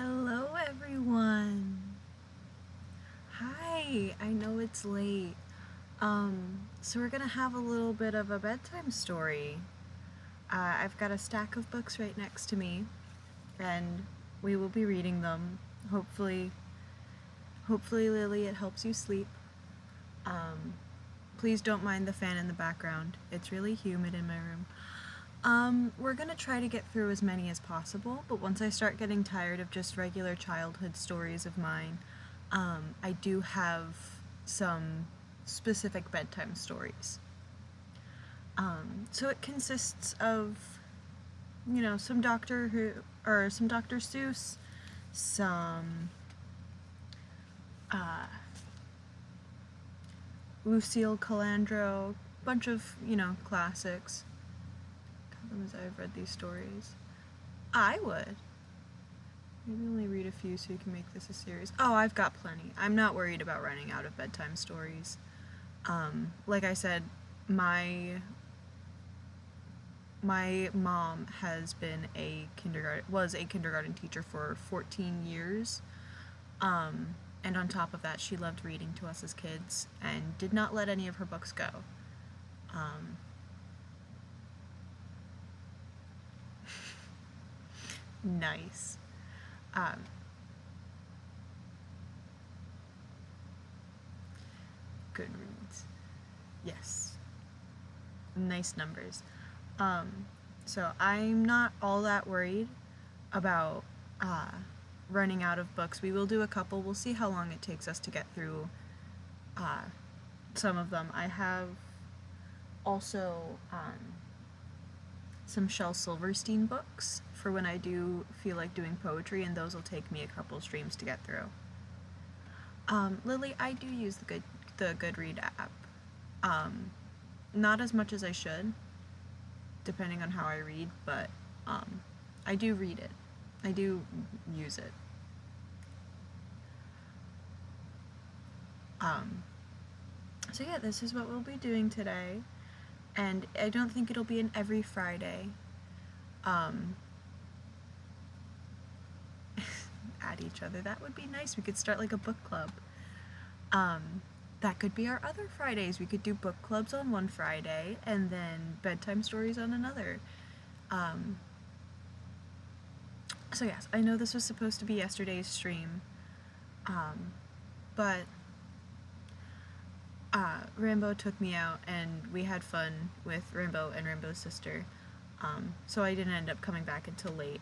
Hello, everyone. Hi, I know it's late. So we're gonna have a little bit of a bedtime story. I've got a stack of books right next to me, and we will be reading them. Hopefully, Lily, it helps you sleep. Um, Please don't mind the fan in the background. It's really humid in my room. We're gonna try to get through as many as possible, but once I start getting tired of just regular childhood stories of mine, I do have some specific bedtime stories. So it consists of, some some Dr. Seuss, some Lucille Calandro, bunch of, classics. As I've read these stories. I would. Maybe only read a few so you can make this a series. Oh, I've got plenty. I'm not worried about running out of bedtime stories. Like I said, my mom was a kindergarten teacher for 14 years. And on top of that, she loved reading to us as kids and did not let any of her books go. Nice. Goodreads. Yes. Nice numbers. So I'm not all that worried about running out of books. We will do a couple. We'll see how long it takes us to get through some of them. I have also some Shel Silverstein books for when I do feel like doing poetry, and those will take me a couple streams to get through. Lily, I do use the Goodread app. Not as much as I should, depending on how I read, but I do read it. I do use it. So yeah, this is what we'll be doing today, and I don't think it'll be an every Friday. At each other, that would be nice. We could start like a book club. That could be our other Fridays. We could do book clubs on one Friday and then bedtime stories on another. So yes, I know this was supposed to be yesterday's stream, but Rambo took me out and we had fun with Rambo and Rambo's sister, so I didn't end up coming back until late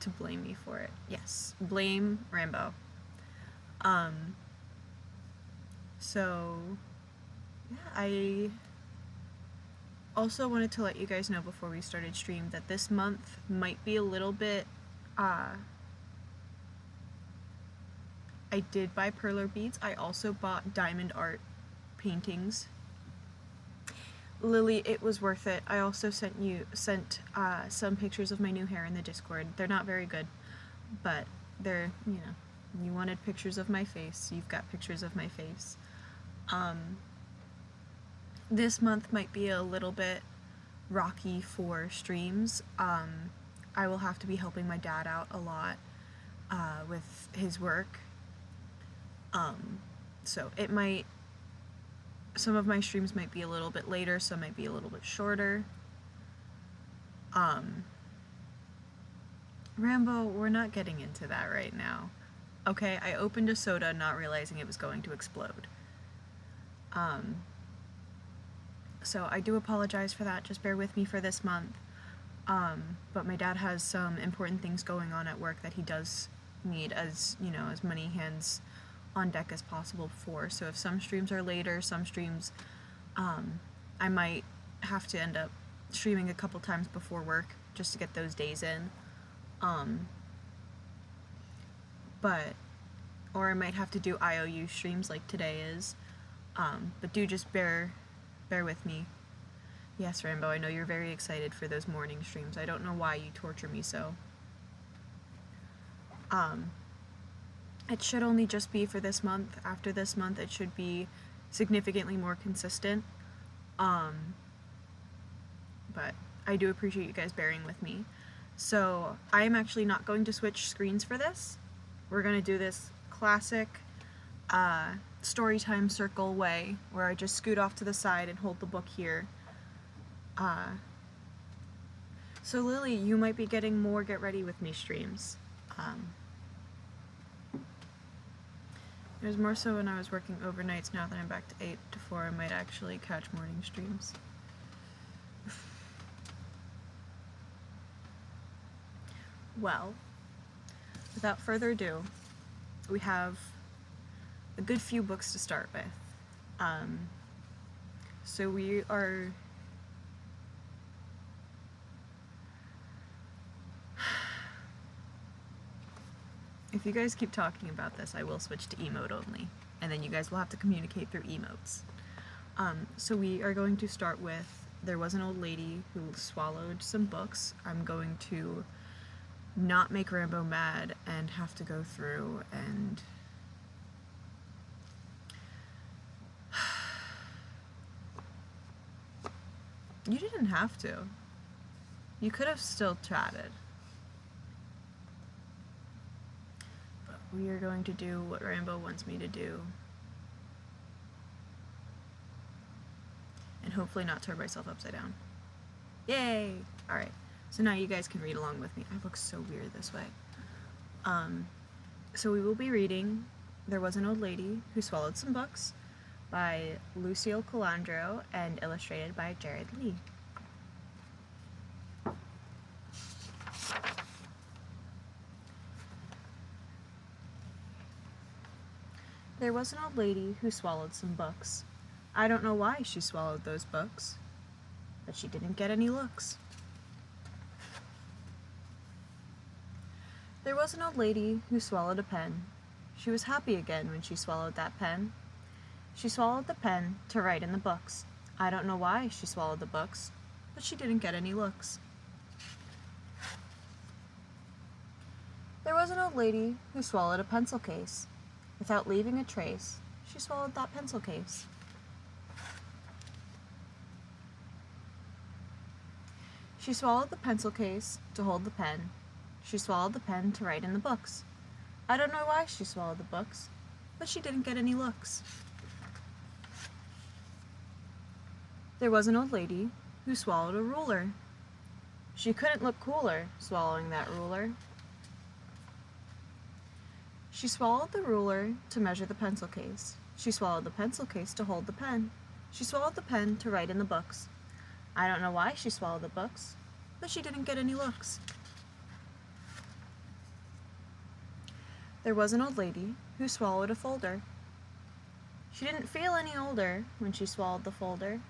to blame me for it. Yes, blame Rambo. So yeah, I also wanted to let you guys know before we started stream that this month might be a little bit, I did buy perler beads. I also bought diamond art paintings. Lily, it was worth it. I also sent some pictures of my new hair in the Discord. They're not very good, but they're, you wanted pictures of my face, you've got pictures of my face. This month might be a little bit rocky for streams. I will have to be helping my dad out a lot with his work. So some of my streams might be a little bit later, some might be a little bit shorter. Rambo, we're not getting into that right now. Okay, I opened a soda not realizing it was going to explode. So I do apologize for that. Just bear with me for this month. But my dad has some important things going on at work that he does need as many hands on deck as possible for. So if some streams are later, some streams I might have to end up streaming a couple times before work just to get those days in. Or I might have to do IOU streams like today is. But do just bear with me. Yes, Rambo, I know you're very excited for those morning streams. I don't know why you torture me so. It should only just be for this month. After this month, it should be significantly more consistent. But I do appreciate you guys bearing with me. So I am actually not going to switch screens for this. We're going to do this classic storytime circle way, where I just scoot off to the side and hold the book here. So Lily, you might be getting more Get Ready With Me streams. It was more so when I was working overnights. Now that I'm back to 8 to 4, I might actually catch morning streams. Well, without further ado, we have a good few books to start with. So we are... If you guys keep talking about this, I will switch to emote only, and then you guys will have to communicate through emotes. So we are going to start with There Was an Old Lady Who Swallowed Some Books. I'm going to not make Rambo mad and have to go through and... You didn't have to. You could have still chatted. But we are going to do what Rambo wants me to do. And hopefully not turn myself upside down. Yay! Alright, so now you guys can read along with me. I look so weird this way. So we will be reading There Was an Old Lady Who Swallowed Some Books by Lucille Colandro and illustrated by Jared Lee. There was an old lady who swallowed some books. I don't know why she swallowed those books, but she didn't get any looks. There was an old lady who swallowed a pen. She was happy again when she swallowed that pen. She swallowed the pen to write in the books. I don't know why she swallowed the books, but she didn't get any looks. There was an old lady who swallowed a pencil case. Without leaving a trace, she swallowed that pencil case. She swallowed the pencil case to hold the pen. She swallowed the pen to write in the books. I don't know why she swallowed the books, but she didn't get any looks. There was an old lady who swallowed a ruler. She couldn't look cooler swallowing that ruler. She swallowed the ruler to measure the pencil case. She swallowed the pencil case to hold the pen. She swallowed the pen to write in the books. I don't know why she swallowed the books, but she didn't get any looks. There was an old lady who swallowed a folder. She didn't feel any older when she swallowed the folder.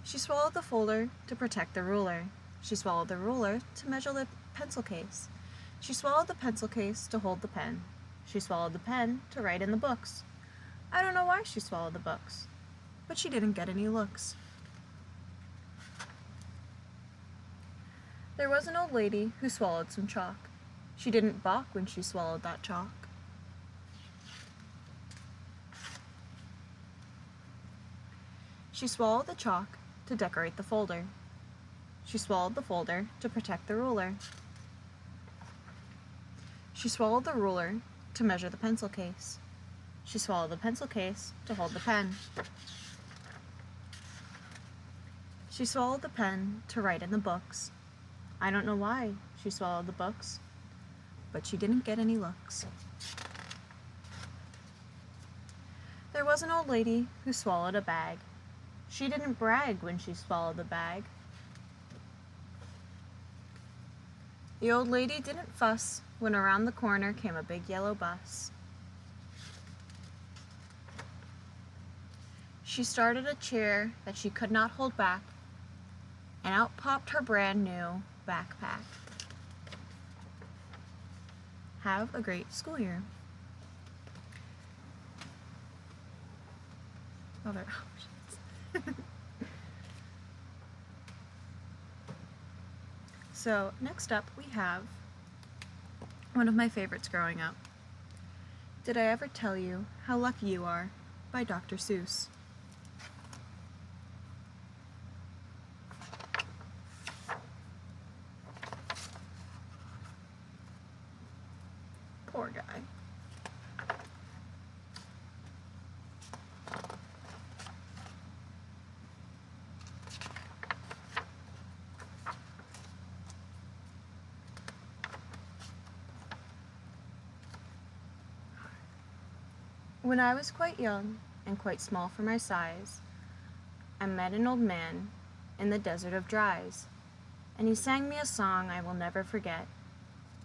She swallowed the folder to protect the ruler. She swallowed the ruler to measure the pencil case. She swallowed the pencil case to hold the pen. She swallowed the pen to write in the books. I don't know why she swallowed the books, but she didn't get any looks. There was an old lady who swallowed some chalk. She didn't balk when she swallowed that chalk. She swallowed the chalk to decorate the folder. She swallowed the folder to protect the ruler. She swallowed the ruler to measure the pencil case. She swallowed the pencil case to hold the pen. She swallowed the pen to write in the books. I don't know why she swallowed the books, but she didn't get any looks. There was an old lady who swallowed a bag. She didn't brag when she swallowed the bag. The old lady didn't fuss when around the corner came a big yellow bus. She started a chair that she could not hold back, and out popped her brand new backpack. Have a great school year. Other options. So next up we have one of my favorites growing up. Did I Ever Tell You How Lucky You Are by Dr. Seuss. When I was quite young and quite small for my size, I met an old man in the desert of Dries, and he sang me a song I will never forget.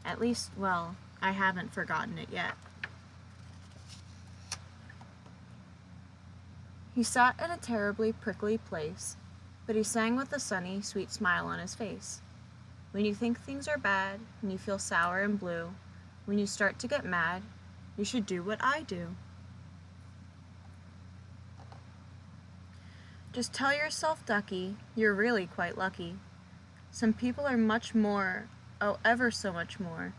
At least, well, I haven't forgotten it yet. He sat in a terribly prickly place, but he sang with a sunny, sweet smile on his face. When you think things are bad, when you feel sour and blue, when you start to get mad, you should do what I do. Just tell yourself, ducky, you're really quite lucky. Some people are much more, oh, ever so much more,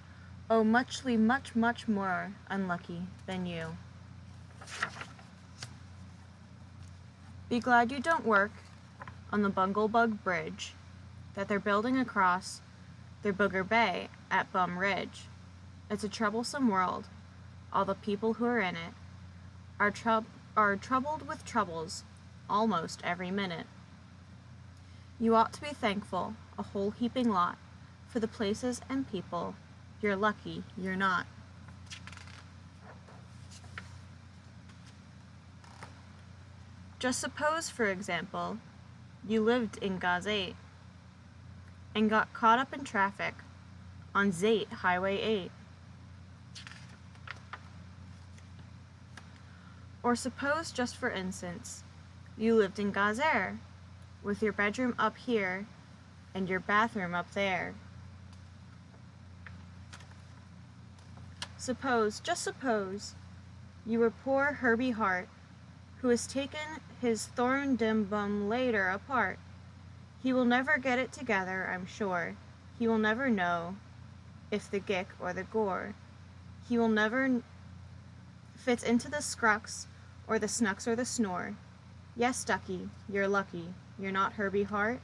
oh, muchly, much, much more unlucky than you. Be glad you don't work on the Bunglebug Bridge that they're building across their Booger Bay at Bum Ridge. It's a troublesome world. All the people who are in it are troubled with troubles almost every minute. You ought to be thankful, a whole heaping lot, for the places and people. You're lucky you're not. Just suppose, for example, you lived in Gazette and got caught up in traffic on Zate Highway 8. Or suppose, just for instance, you lived in Gazer with your bedroom up here and your bathroom up there. Suppose, just suppose, you were poor Herbie Hart, who has taken his thorn dim bum later apart. He will never get it together, I'm sure. He will never know if the gick or the gore. He will never fit into the scrux or the snucks or the snore. Yes, ducky, you're lucky. You're not Herbie Hart,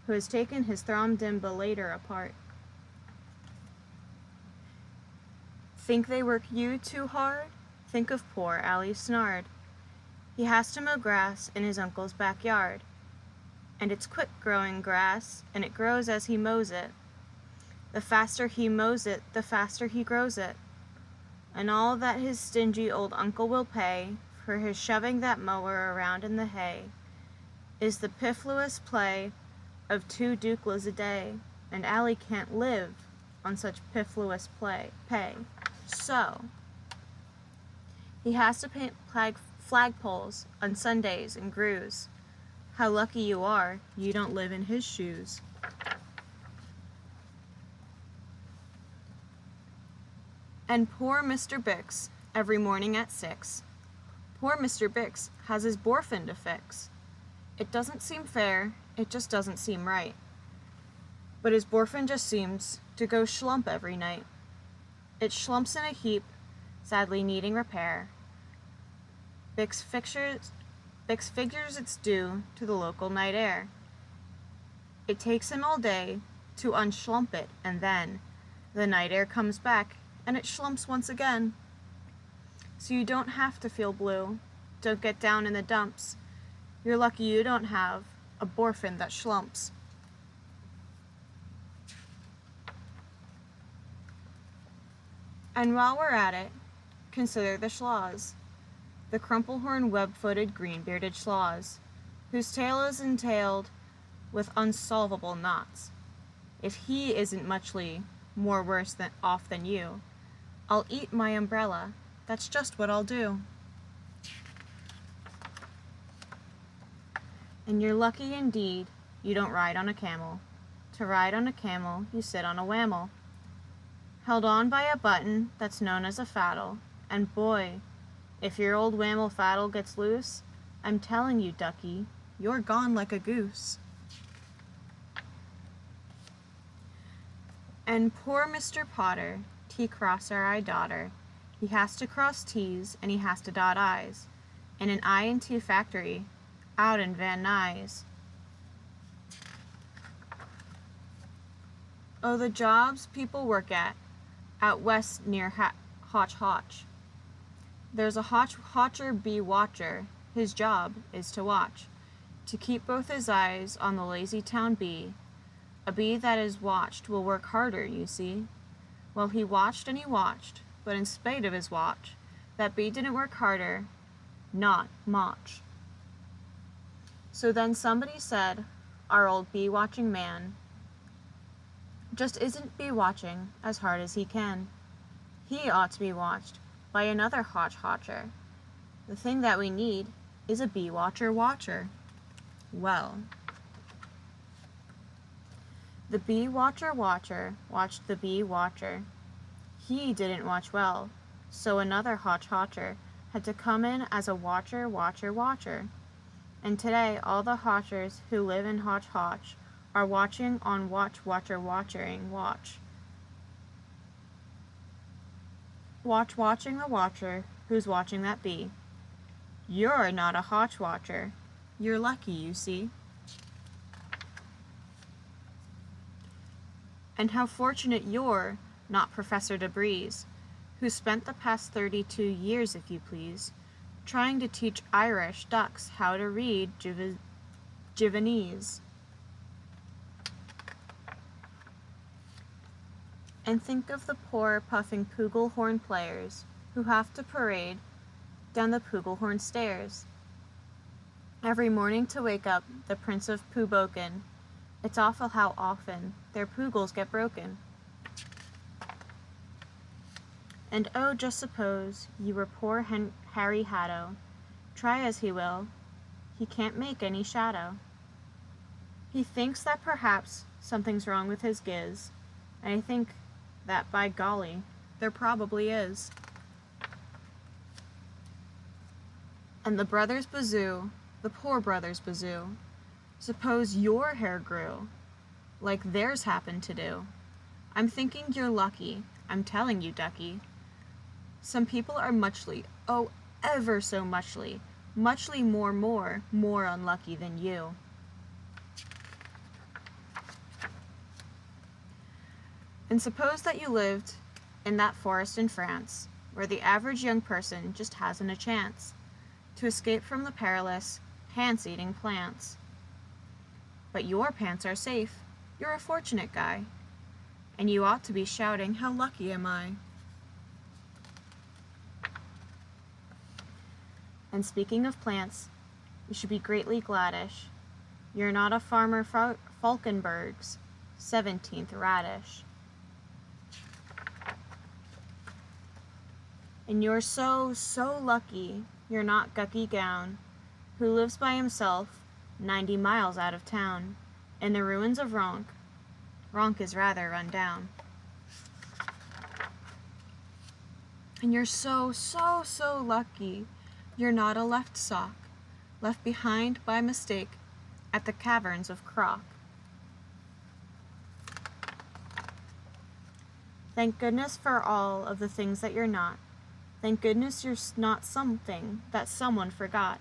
who has taken his throm dim belater apart. Think they work you too hard? Think of poor Allie Snard. He has to mow grass in his uncle's backyard, and it's quick-growing grass, and it grows as he mows it. The faster he mows it, the faster he grows it. And all that his stingy old uncle will pay for his shoving that mower around in the hay is the piffluous play of 2 duklas a day, and Allie can't live on such piffluous pay. So, he has to paint flagpoles on Sundays and grooves. How lucky you are, you don't live in his shoes. And poor Mr. Bix, every morning at 6. Poor Mr. Bix has his borfin to fix. It doesn't seem fair, it just doesn't seem right. But his borfin just seems to go schlump every night. It schlumps in a heap, sadly needing repair. Bix figures it's due to the local night air. It takes him all day to unschlump it, and then the night air comes back, and it schlumps once again. So you don't have to feel blue. Don't get down in the dumps. You're lucky you don't have a borfin that schlumps. And while we're at it, consider the schlaws. The crumplehorn web-footed green-bearded schlaws, whose tail is entailed with unsolvable knots. If he isn't muchly more worse off than you, I'll eat my umbrella. That's just what I'll do. And you're lucky indeed you don't ride on a camel. To ride on a camel, you sit on a whammel, held on by a button that's known as a faddle, and boy, if your old whammel faddle gets loose, I'm telling you, ducky, you're gone like a goose. And poor Mr. Potter, T-cross-our-eye daughter, he has to cross T's and he has to dot I's in an I&T factory out in Van Nuys. Oh, the jobs people work at out west near Hotch Hotch. There's a Hotcher bee watcher. His job is to watch, to keep both his eyes on the lazy town bee. A bee that is watched will work harder, you see. Well, he watched and he watched, but in spite of his watch, That bee didn't work harder, not much. So then somebody said, our old bee watching man just isn't bee watching as hard as he can. He ought to be watched by another hotch-hotcher. The thing that we need is a bee watcher. Well, the bee watcher watched the bee watcher. He didn't watch well, so another hotch-hotcher had to come in as a watcher. And today all the hotchers who live in Hotch are watching on watching watch. Watching the watcher who's watching that bee. You're not a hotch watcher. You're lucky, you see. And how fortunate you're not Professor DeBreeze, who spent the past 32 years, if you please, trying to teach Irish ducks how to read Javanese. And think of the poor puffing Pugelhorn players who have to parade down the Pugelhorn stairs every morning to wake up the Prince of Puboken. It's awful how often their pugels get broken. And oh, just suppose you were poor Harry Hatto. Try as he will, he can't make any shadow. He thinks that perhaps something's wrong with his giz, and I think that, by golly, there probably is. And the brothers Bazoo, the poor brothers Bazoo, suppose your hair grew like theirs happened to do. I'm thinking you're lucky, I'm telling you, ducky. Some people are muchly, oh, ever so muchly more unlucky than you. And suppose that you lived in that forest in France, where the average young person just hasn't a chance to escape from the perilous, pants-eating plants. But your pants are safe. You're a fortunate guy. And you ought to be shouting, how lucky am I? And speaking of plants, you should be greatly gladdish. You're not a farmer Falkenberg's 17th radish. And you're so lucky you're not Gucky Gown, who lives by himself 90 miles out of town, in the ruins of Ronk. Ronk is rather run down. And you're so lucky you're not a left sock, left behind by mistake at the caverns of Croc. Thank goodness for all of the things that you're not. Thank goodness you're not something that someone forgot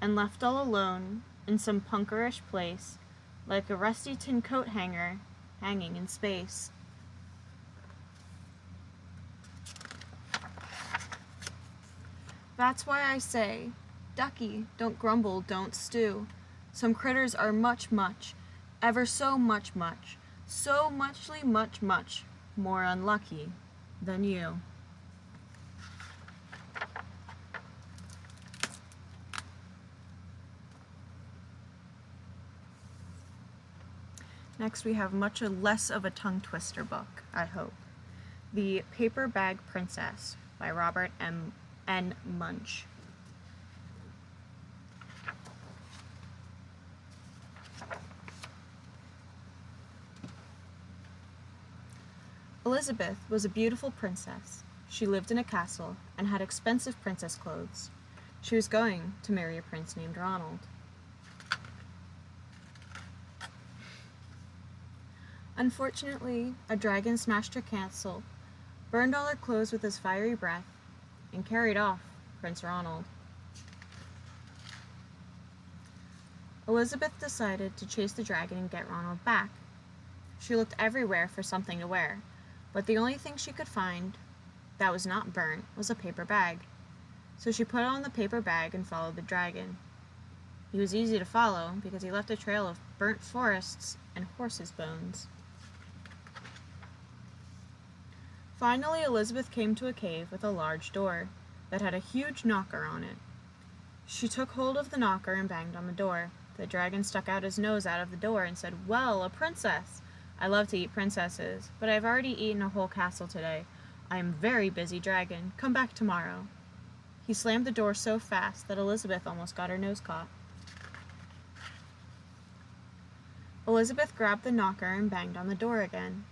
and left all alone in some punkerish place, like a rusty tin coat hanger hanging in space. That's why I say, ducky, don't grumble, don't stew. Some critters are much, ever so much, so muchly much more unlucky than you. Next we have much less of a tongue twister book, I hope. The Paper Bag Princess by Robert N. Munch. Elizabeth was a beautiful princess. She lived in a castle and had expensive princess clothes. She was going to marry a prince named Ronald. Unfortunately, a dragon smashed her castle, burned all her clothes with his fiery breath, and carried off Prince Ronald. Elizabeth decided to chase the dragon and get Ronald back. She looked everywhere for something to wear, but the only thing she could find that was not burnt was a paper bag. So she put on the paper bag and followed the dragon. He was easy to follow because he left a trail of burnt forests and horses' bones. Finally, Elizabeth came to a cave with a large door. that had a huge knocker on it. She took hold of the knocker and banged on the door. The dragon stuck out his nose out of the door and said, "Well, a princess! I love to eat princesses, but I've already eaten a whole castle today. I am a very busy dragon. Come back tomorrow." He slammed the door so fast that Elizabeth almost got her nose caught. Elizabeth grabbed the knocker and banged on the door again.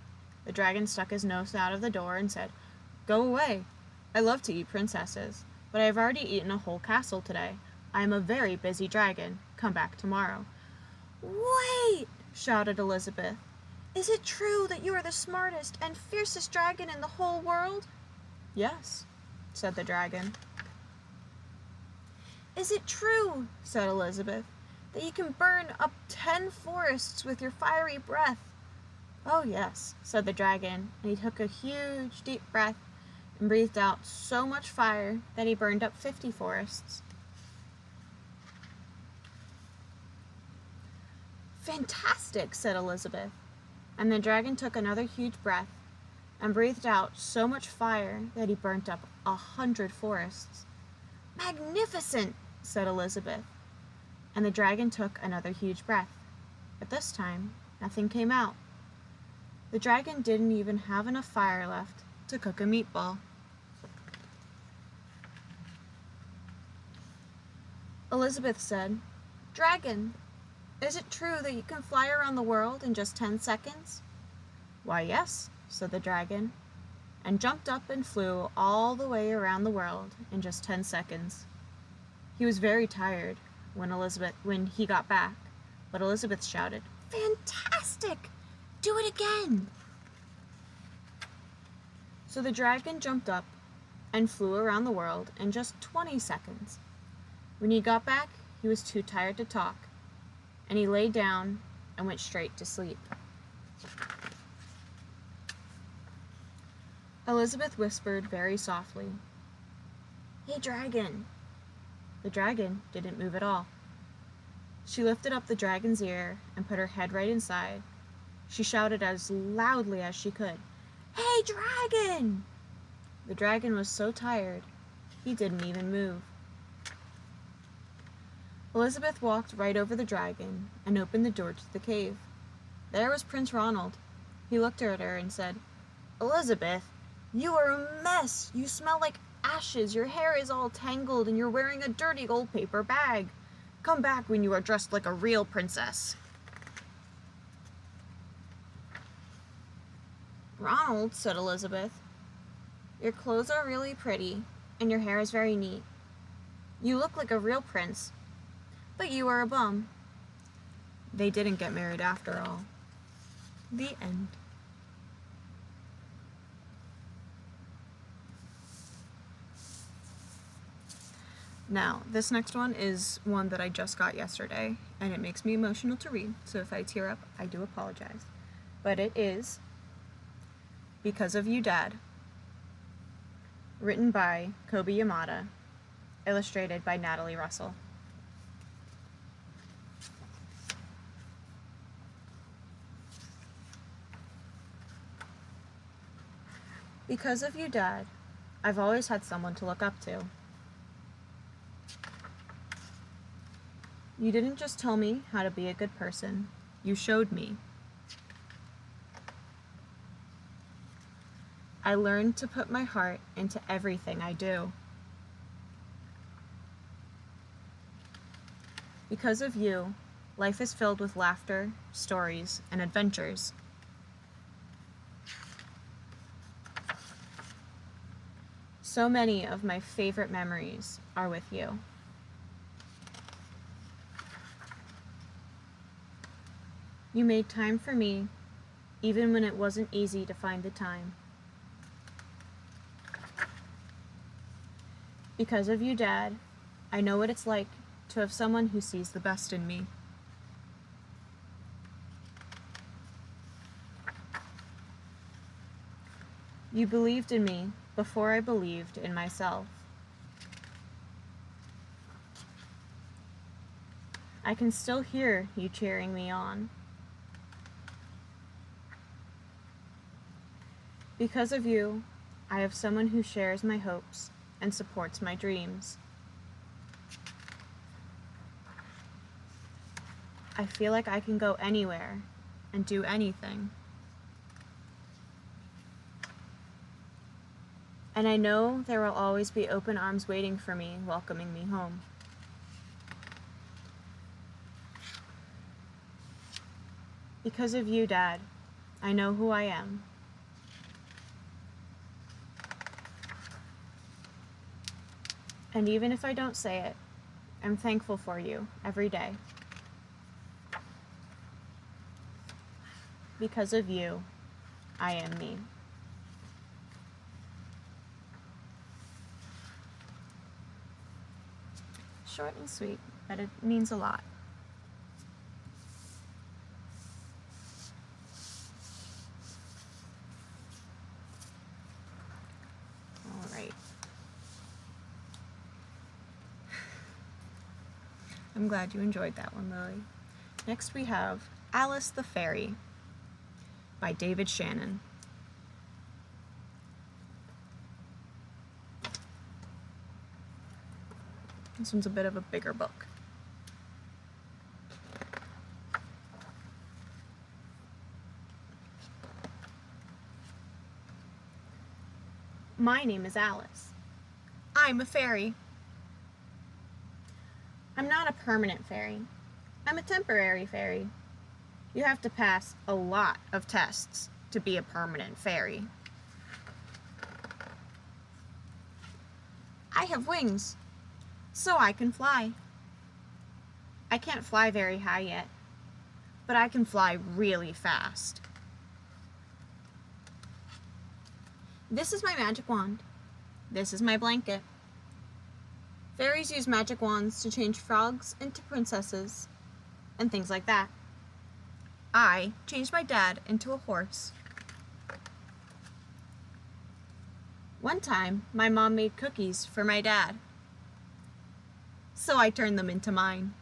The dragon stuck his nose out of the door and said, "Go away. I love to eat princesses, but I have already eaten a whole castle today. I am a very busy dragon. Come back tomorrow." "Wait!" shouted Elizabeth. "Is it true that you are the smartest and fiercest dragon in the whole world?" "Yes," said the dragon. "Is it true," said Elizabeth, "that you can burn up 10 forests with your fiery breath?" "Oh, yes," said the dragon, and he took a huge, deep breath and breathed out so much fire that he burned up 50 forests. "Fantastic," said Elizabeth, and the dragon took another huge breath and breathed out so much fire that he burnt up 100 forests. "Magnificent," said Elizabeth, and the dragon took another huge breath, but this time nothing came out. The dragon didn't even have enough fire left to cook a meatball. Elizabeth said, "Dragon, is it true that you can fly around the world in just 10 seconds?" "Why, yes," said the dragon, and jumped up and flew all the way around the world in just 10 seconds. He was very tired when he got back, but Elizabeth shouted, "Fantastic! Do it again!" So the dragon jumped up and flew around the world in just 20 seconds. When he got back, he was too tired to talk, and he lay down and went straight to sleep. Elizabeth whispered very softly, "Hey, dragon." The dragon didn't move at all. She lifted up the dragon's ear and put her head right inside. She shouted as loudly as she could, "Hey, dragon!" The dragon was so tired, he didn't even move. Elizabeth walked right over the dragon and opened the door to the cave. There was Prince Ronald. He looked at her and said, "Elizabeth, you are a mess. You smell like ashes, your hair is all tangled, and you're wearing a dirty old paper bag. Come back when you are dressed like a real princess." "Ronald," said Elizabeth, "your clothes are really pretty, and your hair is very neat. You look like a real prince, but you are a bum." They didn't get married after all. The end. Now, this next one is one that I just got yesterday, and it makes me emotional to read, so if I tear up, I do apologize. But it is Because of You, Dad, written by Kobe Yamada, illustrated by Natalie Russell. Because of you, Dad, I've always had someone to look up to. You didn't just tell me how to be a good person, you showed me. I learned to put my heart into everything I do. Because of you, life is filled with laughter, stories, and adventures. So many of my favorite memories are with you. You made time for me, even when it wasn't easy to find the time. Because of you, Dad, I know what it's like to have someone who sees the best in me. You believed in me before I believed in myself. I can still hear you cheering me on. Because of you, I have someone who shares my hopes and supports my dreams. I feel like I can go anywhere and do anything. And I know there will always be open arms waiting for me, welcoming me home. Because of you, Dad, I know who I am. And even if I don't say it, I'm thankful for you every day. Because of you, I am me. Short and sweet, but it means a lot. All right. I'm glad you enjoyed that one, Lily. Next we have Alice the Fairy by David Shannon. This one's a bit of a bigger book. My name is Alice. I'm a fairy. I'm not a permanent fairy. I'm a temporary fairy. You have to pass a lot of tests to be a permanent fairy. I have wings, so I can fly. I can't fly very high yet, but I can fly really fast. This is my magic wand. This is my blanket. Fairies use magic wands to change frogs into princesses and things like that. I changed my dad into a horse. One time, my mom made cookies for my dad, so I turned them into mine.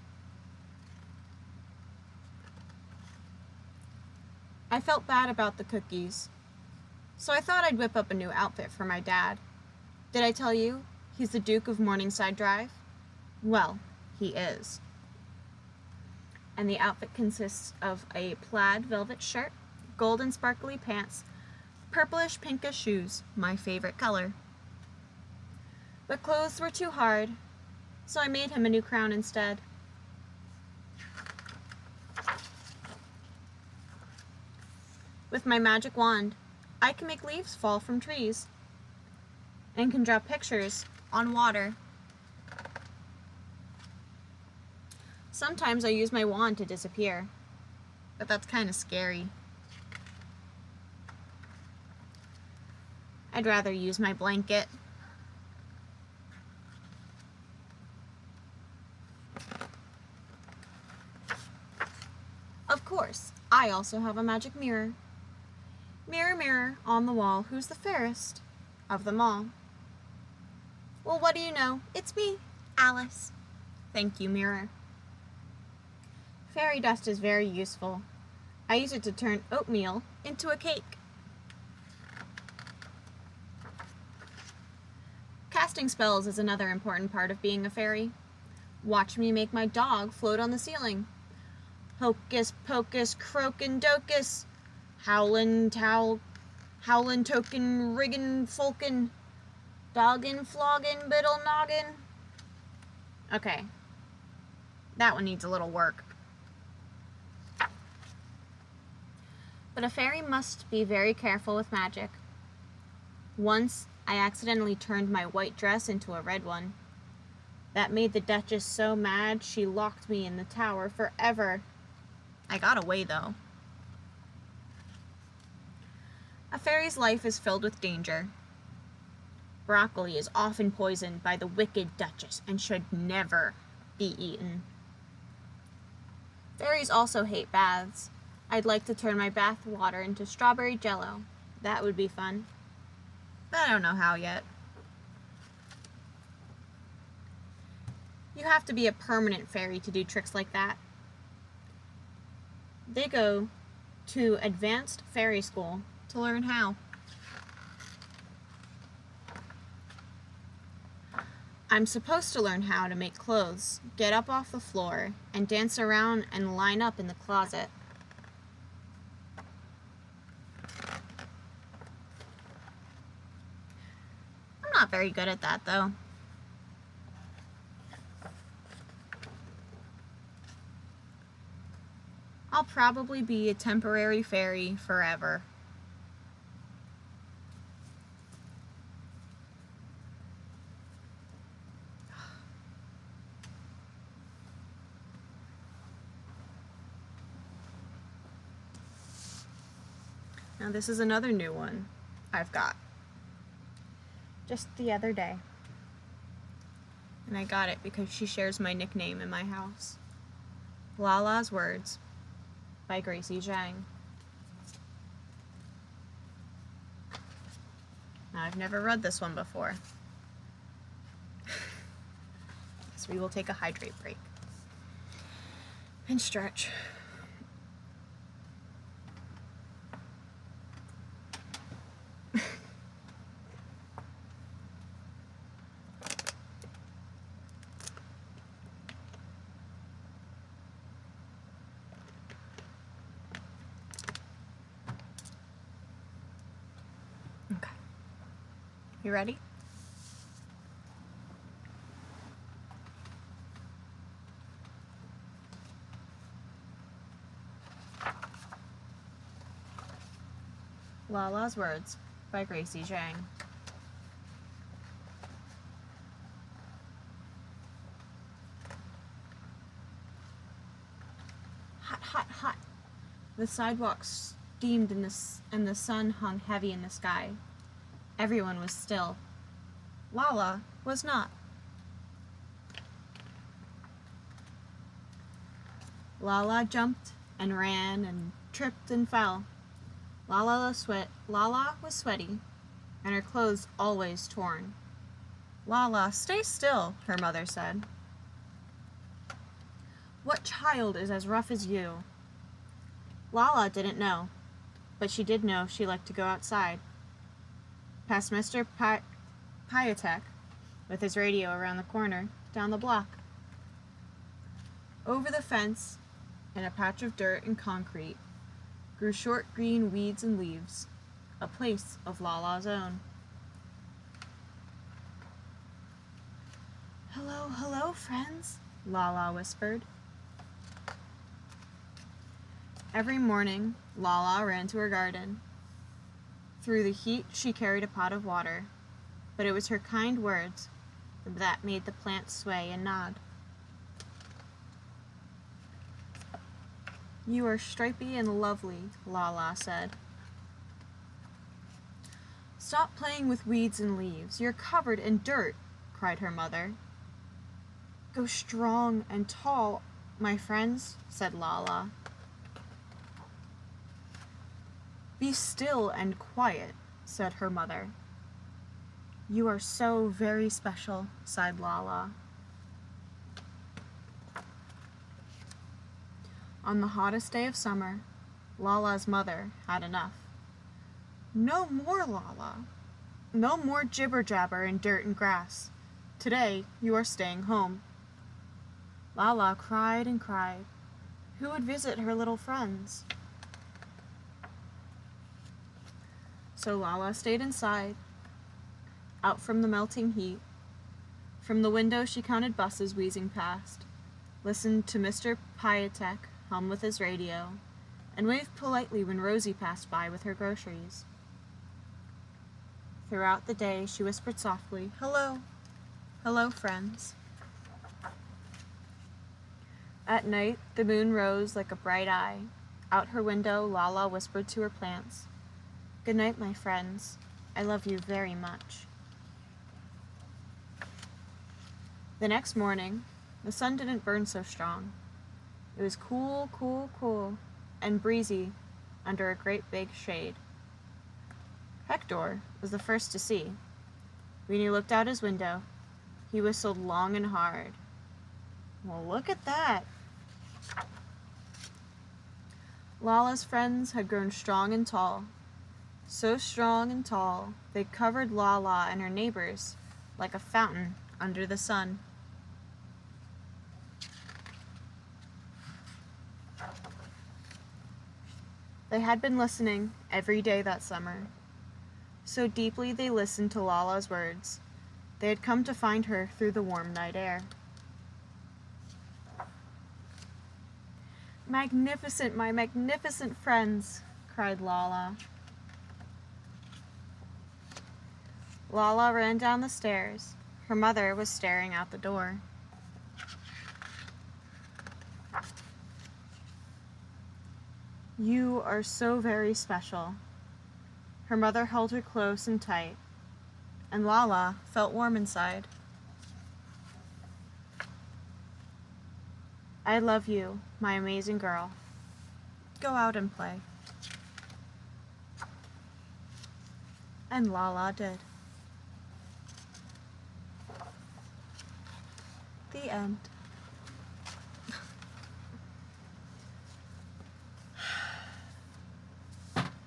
I felt bad about the cookies, so I thought I'd whip up a new outfit for my dad. Did I tell you he's the Duke of Morningside Drive? Well, he is. And the outfit consists of a plaid velvet shirt, golden sparkly pants, purplish pinkish shoes, my favorite color. But clothes were too hard, so I made him a new crown instead. With my magic wand, I can make leaves fall from trees and can draw pictures on water. Sometimes I use my wand to disappear, but that's kind of scary. I'd rather use my blanket. Of course, I also have a magic mirror. Mirror, mirror on the wall, who's the fairest of them all? Well, what do you know? It's me, Alice. Thank you, mirror. Fairy dust is very useful. I use it to turn oatmeal into a cake. Casting spells is another important part of being a fairy. Watch me make my dog float on the ceiling. Hocus pocus croakin' docus, howlin' token riggin' folkin', doggin' floggin' biddle noggin. Okay, that one needs a little work. But a fairy must be very careful with magic. Once, I accidentally turned my white dress into a red one. That made the Duchess so mad she locked me in the tower forever. I got away, though. A fairy's life is filled with danger. Broccoli is often poisoned by the wicked Duchess and should never be eaten. Fairies also hate baths. I'd like to turn my bath water into strawberry jello. That would be fun. But I don't know how yet. You have to be a permanent fairy to do tricks like that. They go to advanced fairy school to learn how. I'm supposed to learn how to make clothes, get up off the floor, and dance around and line up in the closet. I'm not very good at that, though. I'll probably be a temporary fairy forever. Now this is another new one I've got. Just the other day. And I got it because she shares my nickname in my house. Lala's Words by Gracie Zhang. Now, I've never read this one before. So we will take a hydrate break. And stretch. Okay. You ready? Lala's Words by Gracie Zhang. Hot, hot, hot. The sidewalks steamed and the sun hung heavy in the sky. Everyone was still. Lala was not. Lala jumped and ran and tripped and fell. Lala was sweaty, and her clothes always torn. Lala, stay still, her mother said. What child is as rough as you? Lala didn't know, but she did know she liked to go outside. Past Mr. Piatek, with his radio around the corner, down the block. Over the fence, in a patch of dirt and concrete, grew short green weeds and leaves, a place of Lala's own. Hello, hello, friends, Lala whispered. Every morning, Lala ran to her garden. Through the heat, she carried a pot of water, but it was her kind words that made the plants sway and nod. You are stripy and lovely, Lala said. Stop playing with weeds and leaves. You're covered in dirt, cried her mother. Go strong and tall, my friends, said Lala. Be still and quiet, said her mother. You are so very special, sighed Lala. On the hottest day of summer, Lala's mother had enough. No more, Lala. No more jibber-jabber in dirt and grass. Today, you are staying home. Lala cried and cried. Who would visit her little friends? So Lala stayed inside, out from the melting heat. From the window, she counted buses wheezing past, listened to Mr. Piatek hum with his radio, and waved politely when Rosie passed by with her groceries. Throughout the day, she whispered softly, Hello. Hello, friends. At night, the moon rose like a bright eye. Out her window, Lala whispered to her plants, Good night, my friends. I love you very much. The next morning, the sun didn't burn so strong. It was cool, cool, cool, and breezy under a great big shade. Hector was the first to see. When he looked out his window, he whistled long and hard. Well, look at that. Lala's friends had grown strong and tall. So strong and tall, they covered Lala and her neighbors like a fountain under the sun. They had been listening every day that summer. So deeply they listened to Lala's words, they had come to find her through the warm night air. "Magnificent, my magnificent friends!" cried Lala. Lala ran down the stairs. Her mother was staring out the door. "You are so very special." Her mother held her close and tight, and Lala felt warm inside. "I love you, my amazing girl. Go out and play." And Lala did. The end.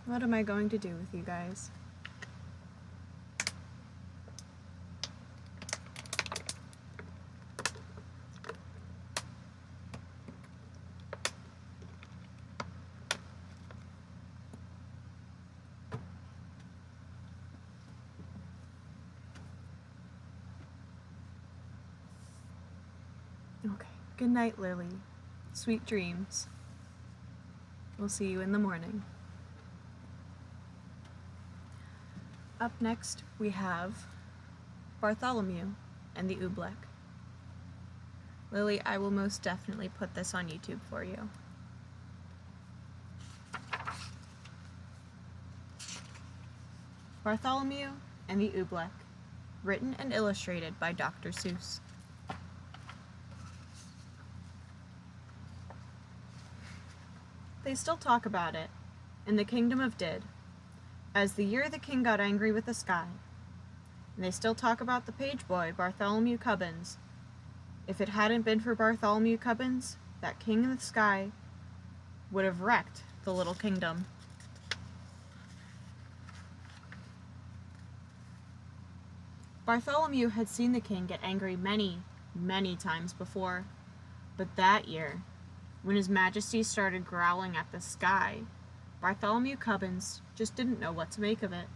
What am I going to do with you guys? Okay. Good night, Lily. Sweet dreams. We'll see you in the morning. Up next, we have Bartholomew and the Oobleck. Lily, I will most definitely put this on YouTube for you. Bartholomew and the Oobleck, written and illustrated by Dr. Seuss. They still talk about it in the kingdom of Did, as the year the king got angry with the sky. And they still talk about the page boy, Bartholomew Cubbins. If it hadn't been for Bartholomew Cubbins, that king in the sky would have wrecked the little kingdom. Bartholomew had seen the king get angry many, many times before, but that year, when His Majesty started growling at the sky, Bartholomew Cubbins just didn't know what to make of it.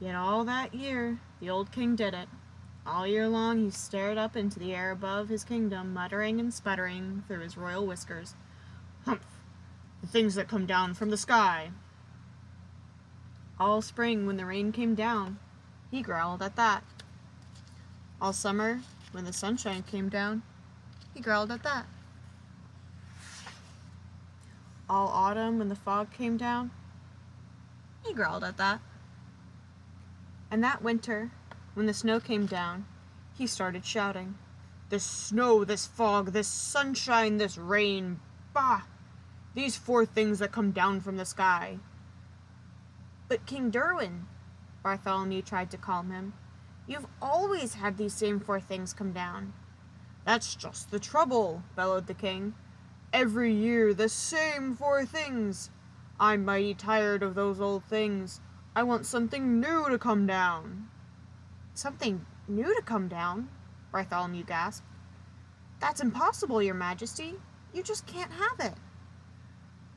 Yet all that year, the old king did it. All year long he stared up into the air above his kingdom, muttering and sputtering through his royal whiskers. "Humph! The things that come down from the sky." All spring, when the rain came down, he growled at that. All summer, when the sunshine came down, he growled at that. All autumn, when the fog came down, he growled at that. And that winter, when the snow came down, he started shouting, "This snow, this fog, this sunshine, this rain, bah! These four things that come down from the sky." "But King Derwin," Bartholomew tried to calm him, "you've always had these same four things come down." "That's just the trouble," bellowed the king. "Every year the same four things. I'm mighty tired of those old things. I want something new to come down." "Something new to come down?" Bartholomew gasped. "That's impossible, Your Majesty. You just can't have it."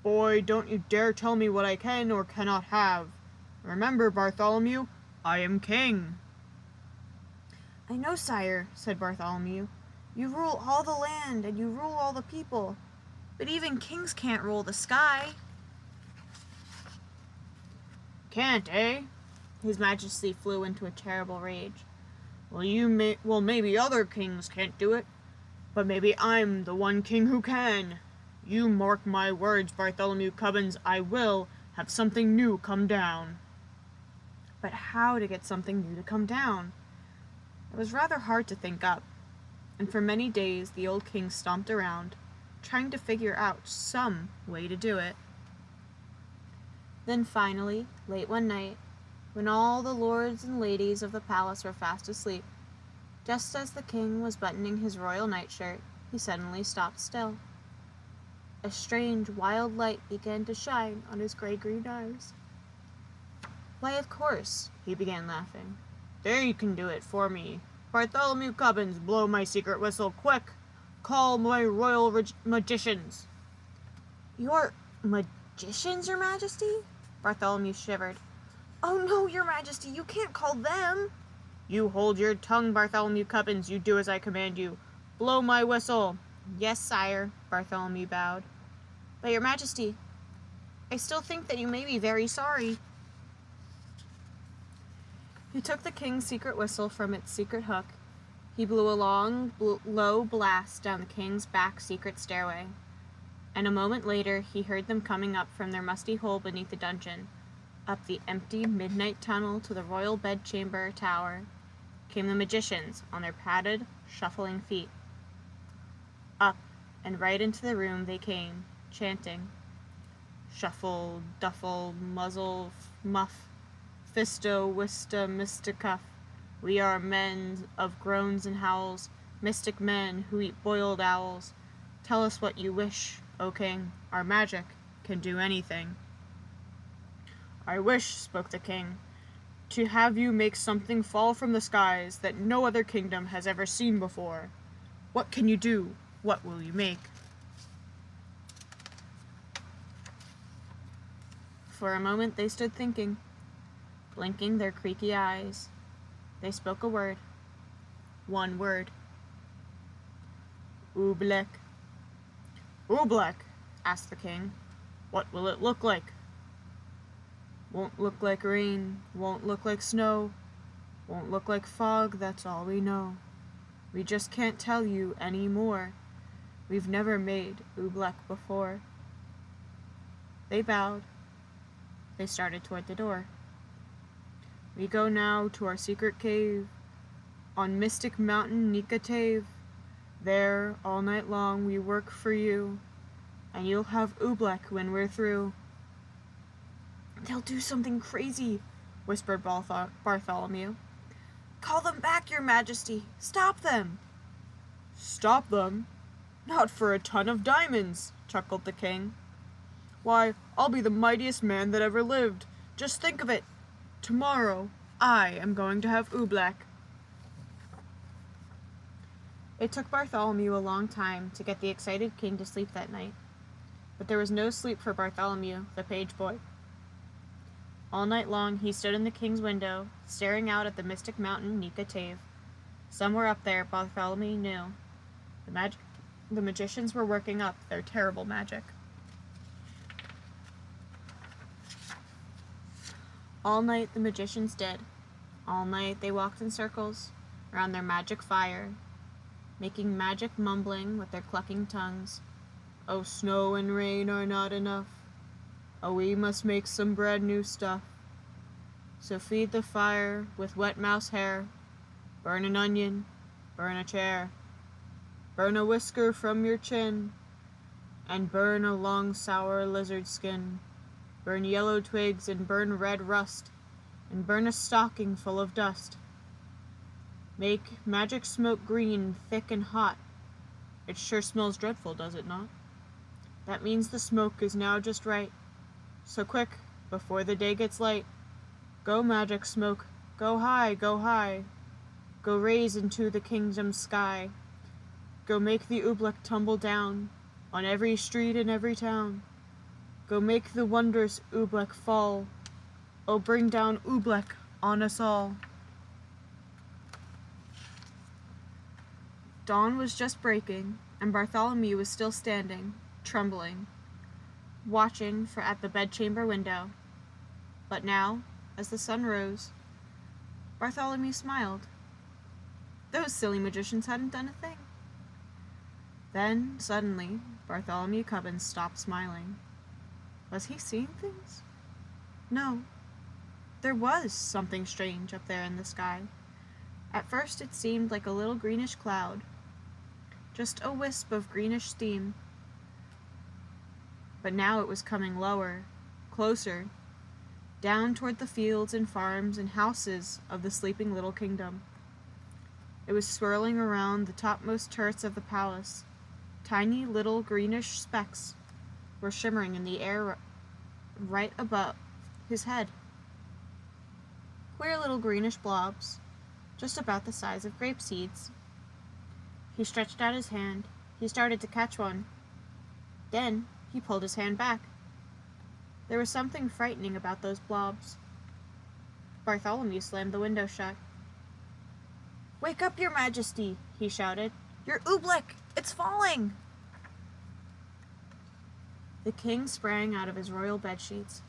"Boy, don't you dare tell me what I can or cannot have. Remember, Bartholomew, I am king." "I know, sire," said Bartholomew. "You rule all the land and you rule all the people. But even kings can't rule the sky." "Can't, eh?" His Majesty flew into a terrible rage. Well, maybe other kings can't do it, but maybe I'm the one king who can. You mark my words, Bartholomew Cubbins, I will have something new come down." But how to get something new to come down? It was rather hard to think up, and for many days the old king stomped around, trying to figure out some way to do it. Then finally, late one night, when all the lords and ladies of the palace were fast asleep, just as the king was buttoning his royal nightshirt, he suddenly stopped still. A strange, wild light began to shine on his gray-green eyes. "Why, of course," he began laughing. "They can do it for me. Bartholomew Cubbins, blow my secret whistle, quick! Call my royal magicians. Your magicians, your majesty? Bartholomew shivered. Oh no, your majesty, you can't call them. You hold your tongue, Bartholomew Cubbins, you do as I command you. Blow my whistle. Yes, sire, Bartholomew bowed. But your majesty, I still think that you may be very sorry. He took the king's secret whistle from its secret hook. He blew a long, low blast down the king's back secret stairway. And a moment later, he heard them coming up from their musty hole beneath the dungeon. Up the empty midnight tunnel to the royal bedchamber tower came the magicians on their padded, shuffling feet. Up and right into the room they came, chanting. Shuffle, duffle, muzzle, muff, fisto, wista, mysticuff. We are men of groans and howls, mystic men who eat boiled owls. Tell us what you wish, O king. Our magic can do anything. I wish, spoke the king, to have you make something fall from the skies that no other kingdom has ever seen before. What can you do? What will you make? For a moment they stood thinking, blinking their creaky eyes. They spoke a word. One word. Oobleck. Oobleck, asked the king. What will it look like? Won't look like rain, won't look like snow, won't look like fog, that's all we know. We just can't tell you any more. We've never made Oobleck before. They bowed. They started toward the door. We go now to our secret cave, on mystic mountain Nikatave. There, all night long, we work for you, and you'll have Oobleck when we're through. They'll do something crazy, whispered Bartholomew. Call them back, your majesty. Stop them. Stop them? Not for a ton of diamonds, chuckled the king. Why, I'll be the mightiest man that ever lived. Just think of it. Tomorrow, I am going to have Oobleck. It took Bartholomew a long time to get the excited king to sleep that night, but there was no sleep for Bartholomew, the page boy. All night long he stood in the king's window, staring out at the mystic mountain Nikatave. Somewhere up there, Bartholomew knew, the magicians were working up their terrible magic. All night the magicians did. All night they walked in circles around their magic fire, making magic mumbling with their clucking tongues. Oh, snow and rain are not enough. Oh, we must make some brand new stuff. So feed the fire with wet mouse hair. Burn an onion, burn a chair. Burn a whisker from your chin, and burn a long sour lizard skin. Burn yellow twigs and burn red rust, and burn a stocking full of dust. Make magic smoke green, thick and hot. It sure smells dreadful, does it not? That means the smoke is now just right. So quick, before the day gets light, go magic smoke, go high, go high. Go raise into the kingdom's sky. Go make the Oobleck tumble down on every street in every town. Go make the wondrous Oobleck fall. Oh, bring down Oobleck on us all. Dawn was just breaking, and Bartholomew was still standing, trembling, watching at the bedchamber window. But now, as the sun rose, Bartholomew smiled. Those silly magicians hadn't done a thing. Then, suddenly, Bartholomew Cubbins stopped smiling. Was he seeing things? No. There was something strange up there in the sky. At first it seemed like a little greenish cloud, just a wisp of greenish steam. But now it was coming lower, closer, down toward the fields and farms and houses of the sleeping little kingdom. It was swirling around the topmost turrets of the palace. Tiny little greenish specks were shimmering in the air right above his head. Queer little greenish blobs, just about the size of grape seeds. He stretched out his hand. He started to catch one. Then he pulled his hand back. There was something frightening about those blobs. Bartholomew slammed the window shut. "Wake up, Your Majesty," he shouted. "Your oobleck! It's falling!" The king sprang out of his royal bedsheets.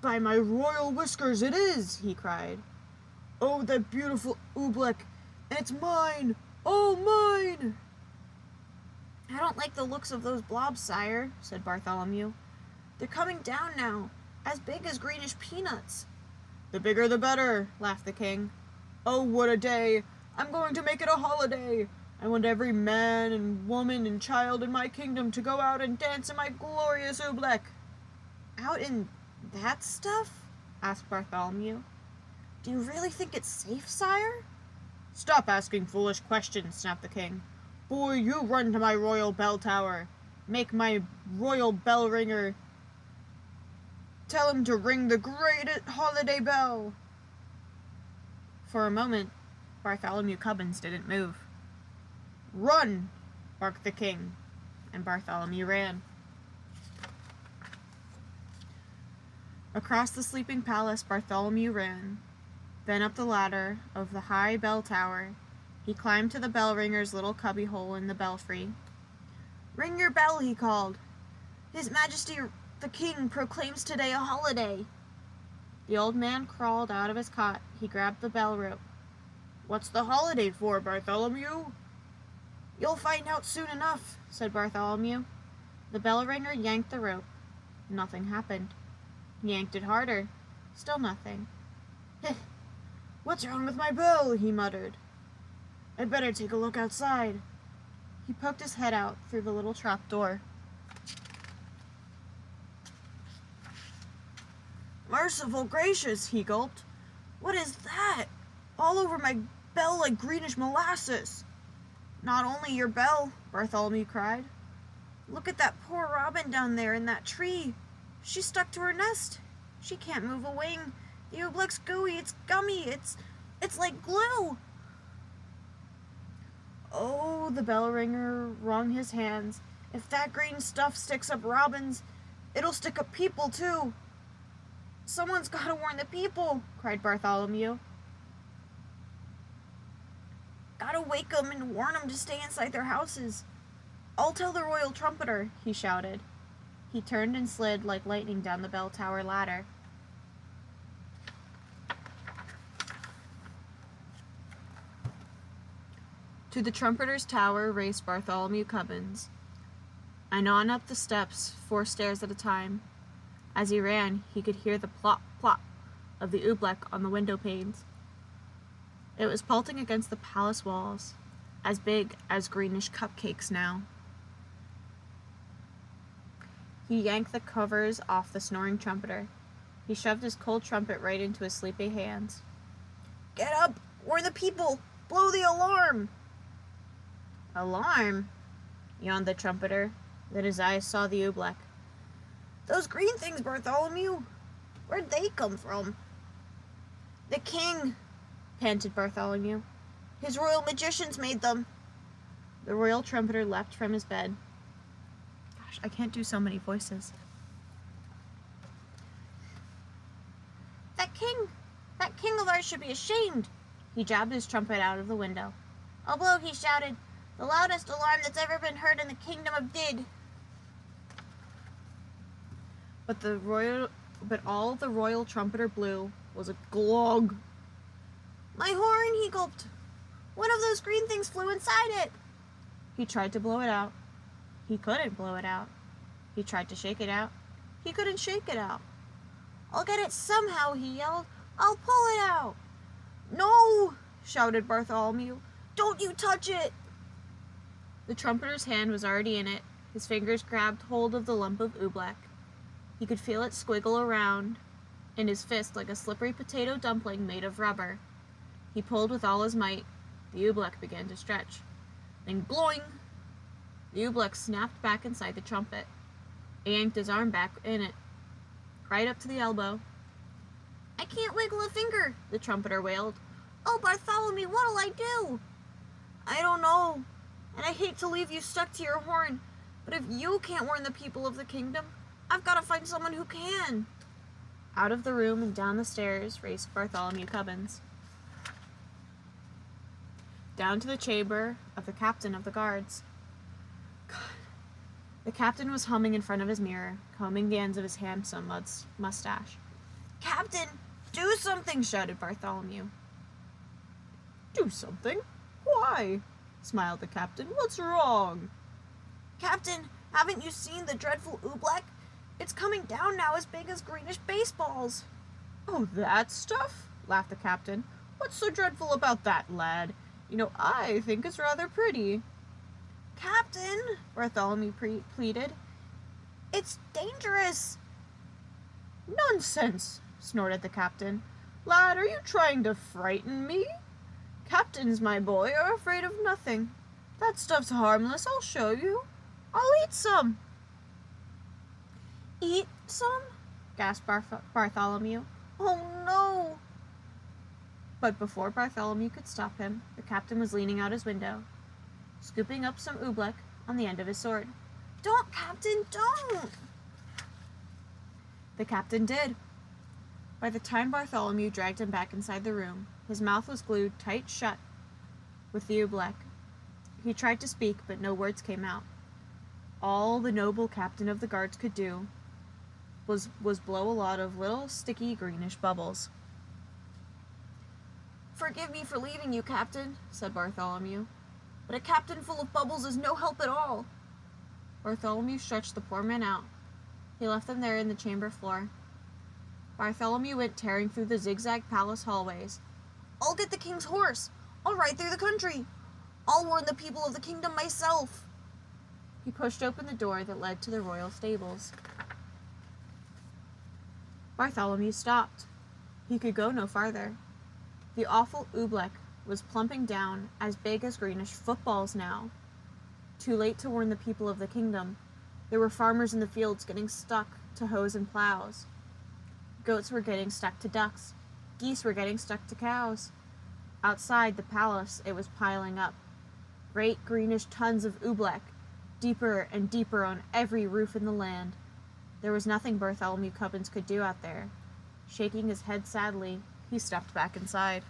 "By my royal whiskers, it is!" he cried. "Oh, that beautiful oobleck! And it's mine! Oh, mine!" "I don't like the looks of those blobs, sire," said Bartholomew. "They're coming down now, as big as greenish peanuts." "The bigger the better," laughed the king. "Oh, what a day! I'm going to make it a holiday! I want every man and woman and child in my kingdom to go out and dance in my glorious oobleck." "Out in that stuff?" asked Bartholomew. "Do you really think it's safe, sire?" "Stop asking foolish questions," snapped the king. "Boy, you run to my royal bell tower. Make my royal bell ringer. Tell him to ring the great holiday bell." For a moment, Bartholomew Cubbins didn't move. "Run!" barked the king, and Bartholomew ran. Across the sleeping palace Bartholomew ran. Then up the ladder of the high bell tower, he climbed to the bell ringer's little cubbyhole in the belfry. "Ring your bell," he called. "His Majesty the King proclaims today a holiday." The old man crawled out of his cot. He grabbed the bell rope. "What's the holiday for, Bartholomew?" "You'll find out soon enough," said Bartholomew. The bell ringer yanked the rope. Nothing happened. He yanked it harder. Still nothing. "What's wrong with my bell?" he muttered. "I'd better take a look outside." He poked his head out through the little trap door. "Merciful gracious," he gulped. "What is that? All over my bell like greenish molasses." "Not only your bell," Bartholomew cried. "Look at that poor robin down there in that tree. She's stuck to her nest. She can't move a wing. The oobleck's gooey, it's gummy, it's like glue." "Oh," the bell ringer wrung his hands. "If that green stuff sticks up robins, it'll stick up people too." "Someone's got to warn the people," cried Bartholomew. "Gotta wake 'em and warn 'em to stay inside their houses. I'll tell the royal trumpeter," he shouted. He turned and slid like lightning down the bell tower ladder. To the trumpeter's tower raced Bartholomew Cubbins, and on up the steps, 4 stairs at a time. As he ran, he could hear the plop, plop of the oobleck on the window panes. It was pulting against the palace walls, as big as greenish cupcakes now. He yanked the covers off the snoring trumpeter. He shoved his cold trumpet right into his sleepy hands. "Get up! Warn the people! Blow the alarm!" "Alarm?" yawned the trumpeter. Then his eyes saw the oobleck. "Those green things, Bartholomew! Where'd they come from?" "The king!" panted Bartholomew. "His royal magicians made them." The royal trumpeter leapt from his bed. Gosh, I can't do so many voices. That king of ours should be ashamed." He jabbed his trumpet out of the window. "I'll blow," he shouted. "The loudest alarm that's ever been heard in the kingdom of Did." But all the royal trumpeter blew was a glog. "My horn," he gulped. "One of those green things flew inside it." He tried to blow it out. He couldn't blow it out. He tried to shake it out. He couldn't shake it out. "I'll get it somehow," he yelled. "I'll pull it out." "No!" shouted Bartholomew. "Don't you touch it!" The trumpeter's hand was already in it. His fingers grabbed hold of the lump of oobleck. He could feel it squiggle around in his fist like a slippery potato dumpling made of rubber. He pulled with all his might. The oobleck began to stretch. Then gloing! The oobleck snapped back inside the trumpet. He yanked his arm back in it, right up to the elbow. "I can't wiggle a finger," the trumpeter wailed. Oh, Bartholomew, what'll I do? I don't know, and I hate to leave you stuck to your horn, but if you can't warn the people of the kingdom, I've got to find someone who can. Out of the room and down the stairs raced Bartholomew Cubbins. Down to the chamber of the captain of the guards. God. The captain was humming in front of his mirror, combing the ends of his handsome mustache. "Captain, do something!" shouted Bartholomew. "Do something? Why?" smiled the captain. "What's wrong?" "Captain, haven't you seen the dreadful oobleck? It's coming down now as big as greenish baseballs." "Oh, that stuff?" laughed the captain. "What's so dreadful about that, lad? I think it's rather pretty." "Captain," Bartholomew pleaded, "it's dangerous." "Nonsense," snorted the captain. "Lad, are you trying to frighten me? Captains, my boy, are afraid of nothing. That stuff's harmless, I'll show you. I'll eat some." "Eat some?" gasped Bartholomew. "Oh, no." But before Bartholomew could stop him, the captain was leaning out his window, scooping up some oobleck on the end of his sword. "Don't, Captain, don't!" The captain did. By the time Bartholomew dragged him back inside the room, his mouth was glued tight shut with the oobleck. He tried to speak, but no words came out. All the noble captain of the guards could do was blow a lot of little sticky greenish bubbles. "Forgive me for leaving you, Captain," said Bartholomew, "but a captain full of bubbles is no help at all." Bartholomew stretched the poor man out. He left them there in the chamber floor. Bartholomew went tearing through the zigzag palace hallways. "I'll get the king's horse! I'll ride through the country! I'll warn the people of the kingdom myself!" He pushed open the door that led to the royal stables. Bartholomew stopped. He could go no farther. The awful oobleck was plumping down, as big as greenish footballs now. Too late to warn the people of the kingdom. There were farmers in the fields getting stuck to hoes and plows. Goats were getting stuck to ducks. Geese were getting stuck to cows. Outside the palace, it was piling up. Great greenish tons of oobleck, deeper and deeper on every roof in the land. There was nothing Bartholomew Cubbins could do out there. Shaking his head sadly, he stepped back inside.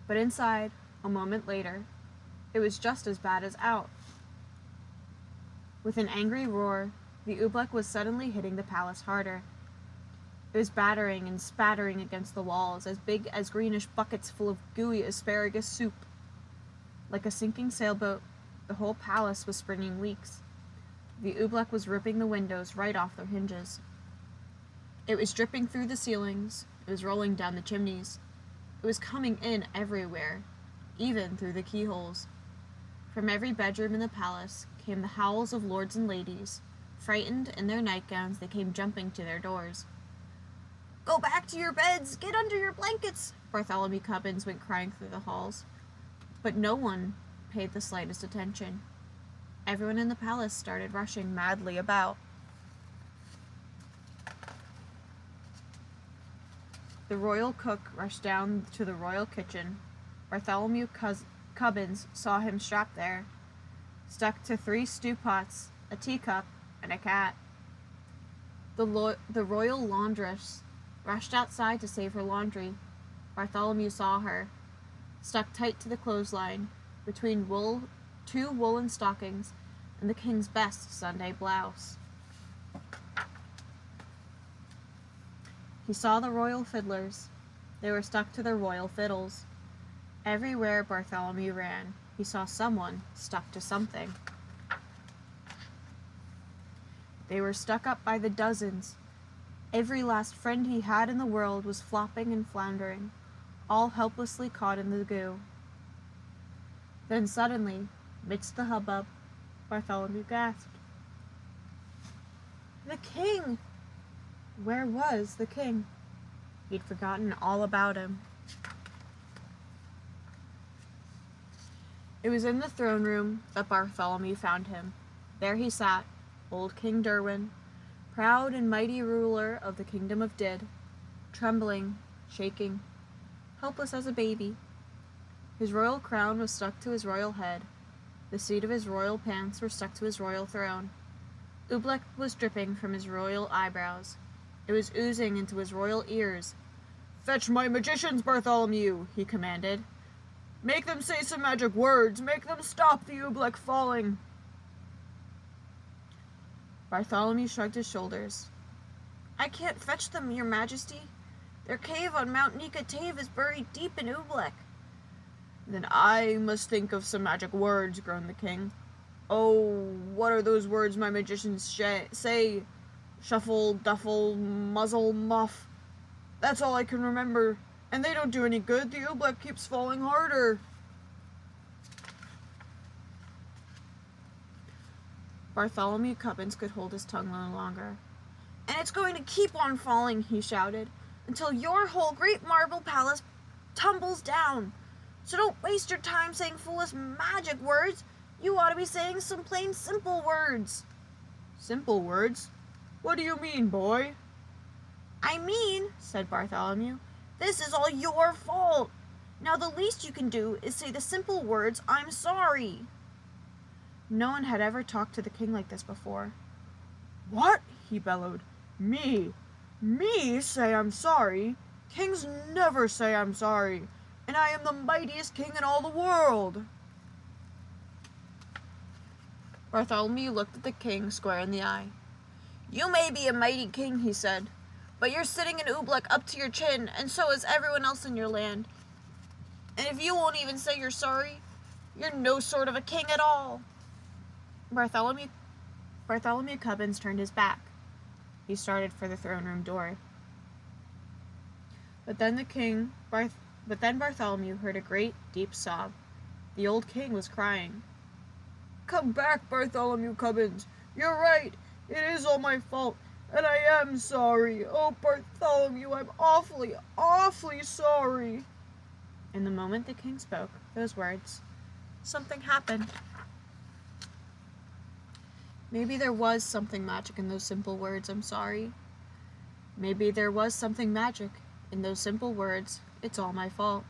But inside, a moment later, it was just as bad as out. With an angry roar, the oobleck was suddenly hitting the palace harder. It was battering and spattering against the walls, as big as greenish buckets full of gooey asparagus soup. Like a sinking sailboat, the whole palace was springing leaks. The oobleck was ripping the windows right off their hinges. It was dripping through the ceilings. It was rolling down the chimneys. It was coming in everywhere, even through the keyholes. From every bedroom in the palace came the howls of lords and ladies. Frightened in their nightgowns, they came jumping to their doors. "Go back to your beds! Get under your blankets!" Bartholomew Cubbins went crying through the halls. But no one paid the slightest attention. Everyone in the palace started rushing madly about. The royal cook rushed down to the royal kitchen. Bartholomew Cubbins saw him strapped there, stuck to 3 stew pots, a teacup, and a cat. The royal laundress rushed outside to save her laundry. Bartholomew saw her, stuck tight to the clothesline, between 2 woolen stockings and the king's best Sunday blouse. He saw the royal fiddlers. They were stuck to their royal fiddles. Everywhere Bartholomew ran, he saw someone stuck to something. They were stuck up by the dozens. Every last friend he had in the world was flopping and floundering, all helplessly caught in the goo. Then suddenly, midst the hubbub, Bartholomew gasped. The king! Where was the king? He'd forgotten all about him. It was in the throne room that Bartholomew found him. There he sat, old King Derwin, proud and mighty ruler of the kingdom of Did. trembling, shaking, helpless as a baby. His royal crown was stuck to his royal head. The seat of his royal pants were stuck to his royal throne. Oobleck was dripping from his royal eyebrows. It was oozing into his royal ears. "Fetch my magicians, Bartholomew," he commanded. "Make them say some magic words. Make them stop the Oobleck falling." Bartholomew shrugged his shoulders. "I can't fetch them, your majesty. Their cave on Mount Nikatave is buried deep in Oobleck." "Then I must think of some magic words," groaned the king. "Oh, what are those words my magicians say? Shuffle, duffle, muzzle, muff. That's all I can remember. And they don't do any good. The Oobleck keeps falling harder." Bartholomew Cubbins could hold his tongue no longer. "And it's going to keep on falling," he shouted, "until your whole great marble palace tumbles down. So don't waste your time saying foolish magic words. You ought to be saying some plain simple words." "Simple words? What do you mean, boy?" "I mean," said Bartholomew, "this is all your fault. Now the least you can do is say the simple words, 'I'm sorry.'" No one had ever talked to the king like this before. "What?" he bellowed. "Me? Me say I'm sorry? Kings never say I'm sorry, and I am the mightiest king in all the world." Bartholomew looked at the king square in the eye. "You may be a mighty king," he said, "but you're sitting in Oobleck up to your chin, and so is everyone else in your land. And if you won't even say you're sorry, you're no sort of a king at all." Bartholomew Cubbins turned his back. He started for the throne room door. But then Bartholomew heard a great, deep sob. The old king was crying. "Come back, Bartholomew Cubbins. You're right. It is all my fault, and I am sorry. Oh, Bartholomew, I'm awfully, awfully sorry." And the moment the king spoke those words, something happened. Maybe there was something magic in those simple words, "I'm sorry." Maybe there was something magic in those simple words, "It's all my fault."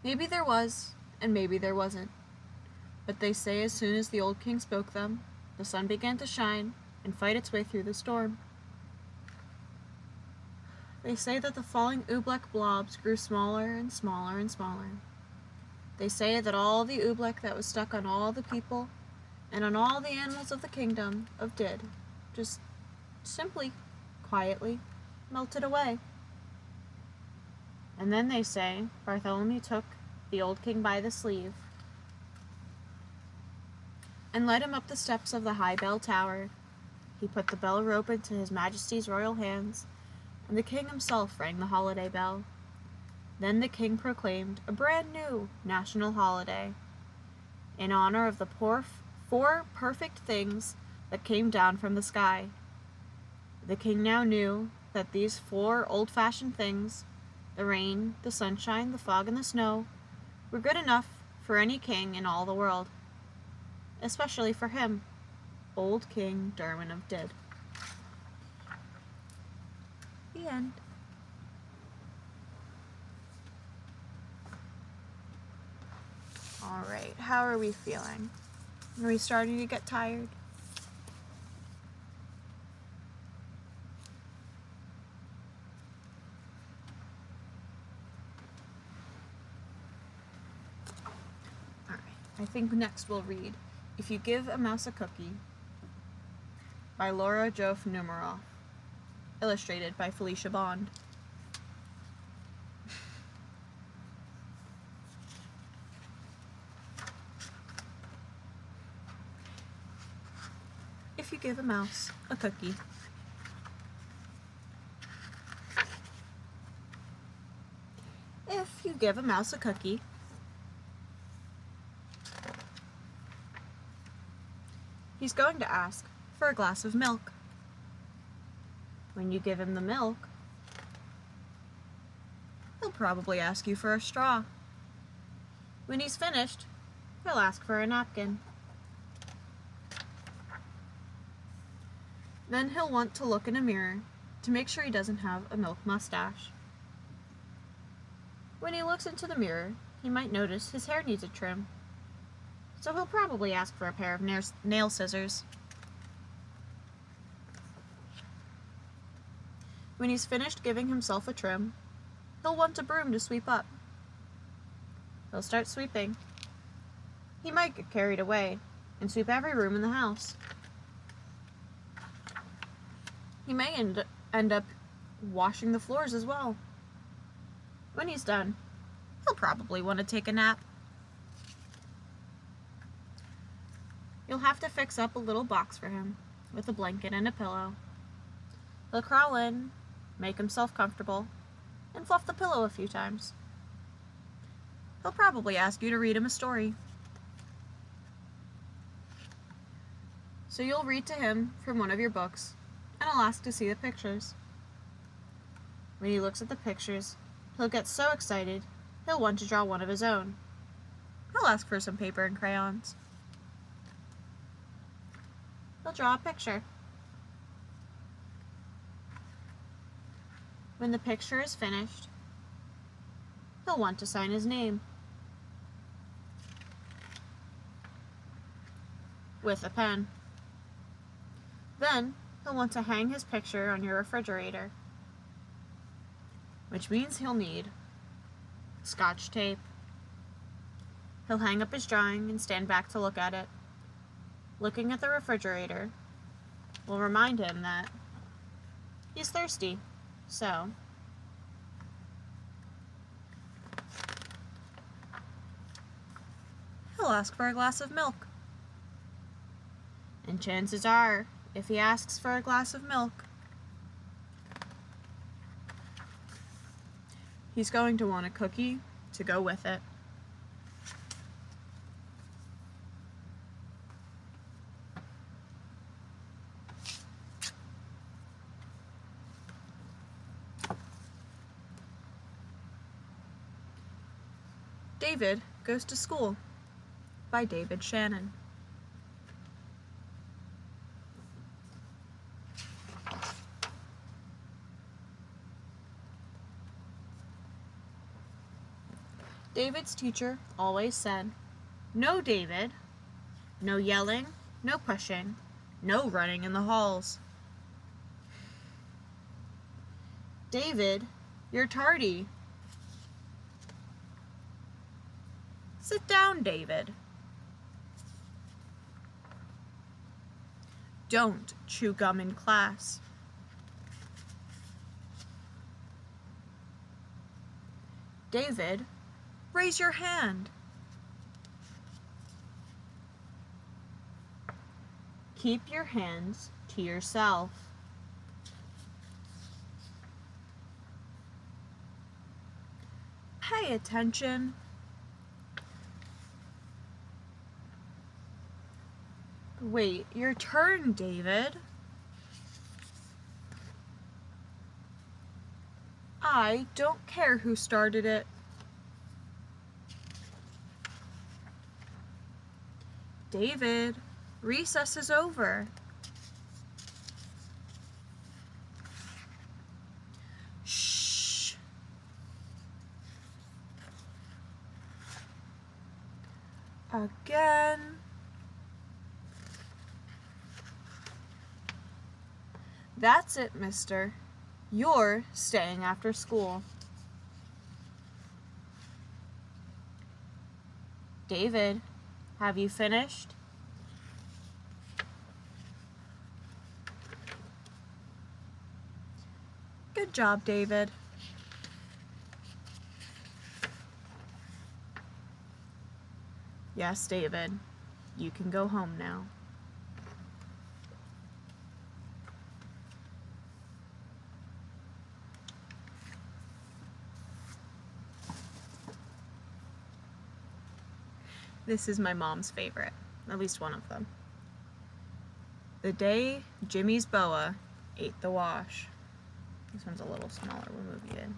Maybe there was, and maybe there wasn't. But they say as soon as the old king spoke them, the sun began to shine and fight its way through the storm. They say that the falling Oobleck blobs grew smaller and smaller and smaller. They say that all the Oobleck that was stuck on all the people and on all the animals of the kingdom of Did just simply, quietly melted away. And then they say Bartholomew took the old king by the sleeve and led him up the steps of the high bell tower. He put the bell rope into his majesty's royal hands, and the king himself rang the holiday bell. Then the king proclaimed a brand new national holiday in honor of the four perfect things that came down from the sky. The king now knew that these 4 old-fashioned things, the rain, the sunshine, the fog, and the snow, were good enough for any king in all the world, especially for him, old King Derwin of Did. The end. Alright, how are we feeling? Are we starting to get tired? Alright, I think next we'll read If You Give a Mouse a Cookie by Laura Jove Numeroff, illustrated by Felicia Bond. If you give a mouse a cookie. If you give a mouse a cookie, he's going to ask for a glass of milk. When you give him the milk, he'll probably ask you for a straw. When he's finished, he'll ask for a napkin. Then he'll want to look in a mirror to make sure he doesn't have a milk mustache. When he looks into the mirror, he might notice his hair needs a trim, so he'll probably ask for a pair of nail scissors. When he's finished giving himself a trim, he'll want a broom to sweep up. He'll start sweeping. He might get carried away and sweep every room in the house. He may end up washing the floors as well. When he's done, he'll probably want to take a nap. You'll have to fix up a little box for him with a blanket and a pillow. He'll crawl in, make himself comfortable, and fluff the pillow a few times. He'll probably ask you to read him a story. So you'll read to him from one of your books, and he'll ask to see the pictures. When he looks at the pictures, he'll get so excited, he'll want to draw one of his own. He'll ask for some paper and crayons. He'll draw a picture. When the picture is finished, he'll want to sign his name with a pen. Then he'll want to hang his picture on your refrigerator, which means he'll need Scotch tape. He'll hang up his drawing and stand back to look at it. Looking at the refrigerator will remind him that he's thirsty, so he'll ask for a glass of milk. And chances are, if he asks for a glass of milk, he's going to want a cookie to go with it. David Goes to School by David Shannon. David's teacher always said, "No, David. No yelling, no pushing, no running in the halls. David, you're tardy. Sit down, David. Don't chew gum in class. David, raise your hand. Keep your hands to yourself. Pay attention. Wait your turn, David. I don't care who started it. David, recess is over. Shh. Again. That's it, mister. You're staying after school. David, have you finished? Good job, David. Yes, David. You can go home now. This is my mom's favorite, at least one of them. The day Jimmy's boa ate the wash. This one's a little smaller, we'll move you in.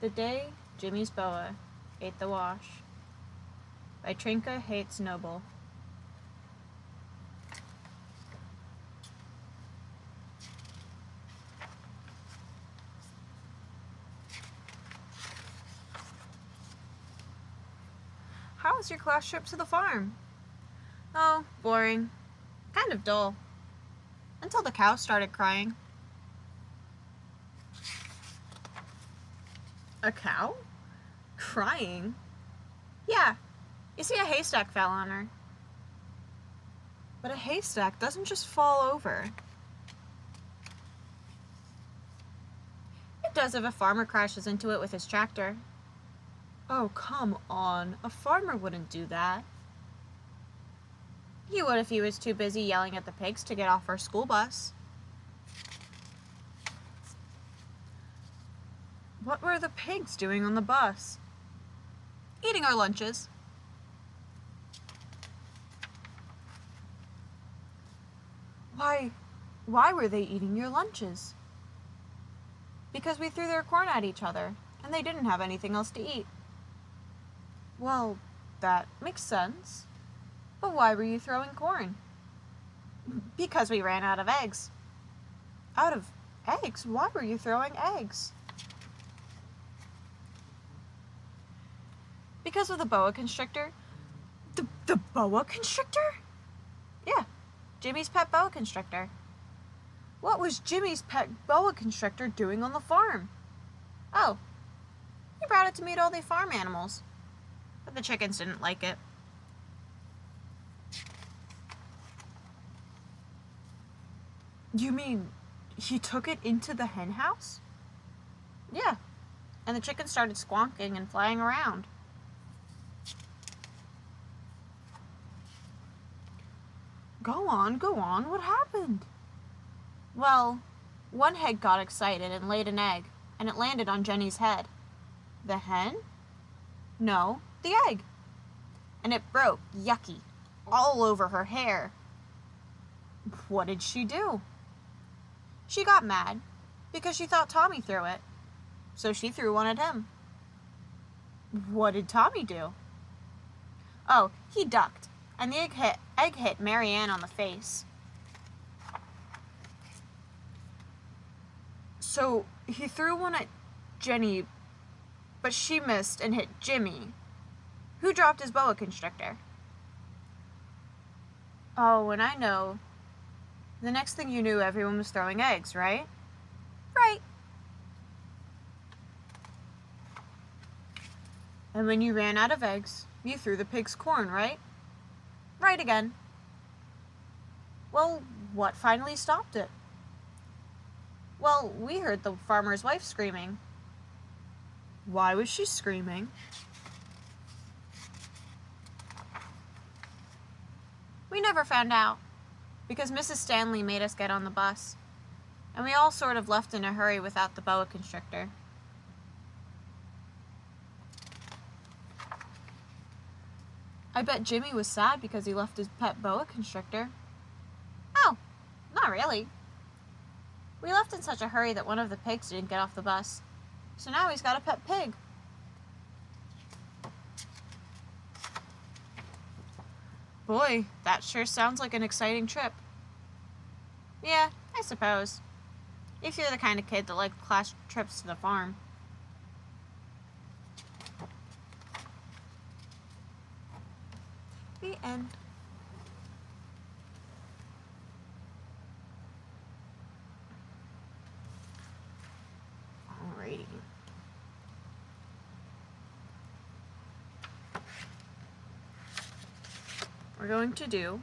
The day Jimmy's boa ate the wash. By Trinka Hates Noble. How was your class trip to the farm? Oh, boring. Kind of dull. Until the cow started crying. A cow? Crying? Yeah. You see, a haystack fell on her. But a haystack doesn't just fall over. It does if a farmer crashes into it with his tractor. Oh, come on. A farmer wouldn't do that. He would if he was too busy yelling at the pigs to get off our school bus. What were the pigs doing on the bus? Eating our lunches. Why were they eating your lunches? Because we threw their corn at each other, and they didn't have anything else to eat. Well, that makes sense. But why were you throwing corn? Because we ran out of eggs. Out of eggs? Why were you throwing eggs? Because of the boa constrictor. The boa constrictor? Yeah, Jimmy's pet boa constrictor. What was Jimmy's pet boa constrictor doing on the farm? Oh, he brought it to meet all the farm animals. But the chickens didn't like it. You mean he took it into the hen house? Yeah, and the chickens started squonking and flying around. Go on, what happened? Well, one hen got excited and laid an egg, and it landed on Jenny's head. The hen? No, the egg. And it broke, yucky, all over her hair. What did she do? She got mad because she thought Tommy threw it, so she threw one at him. What did Tommy do? Oh, he ducked, and the egg hit Mary Ann on the face. So he threw one at Jenny, but she missed and hit Jimmy, who dropped his boa constrictor. Oh, and I know. The next thing you knew, everyone was throwing eggs, right? Right. And when you ran out of eggs, you threw the pigs corn, right? Right again. Well, what finally stopped it? Well, we heard the farmer's wife screaming. Why was she screaming? We never found out, because Mrs. Stanley made us get on the bus, and we all sort of left in a hurry without the boa constrictor. I bet Jimmy was sad because he left his pet boa constrictor. Oh, not really. We left in such a hurry that one of the pigs didn't get off the bus, so now he's got a pet pig. Boy, that sure sounds like an exciting trip. Yeah, I suppose. If you're the kind of kid that likes class trips to the farm. The end. Alrighty. We're going to do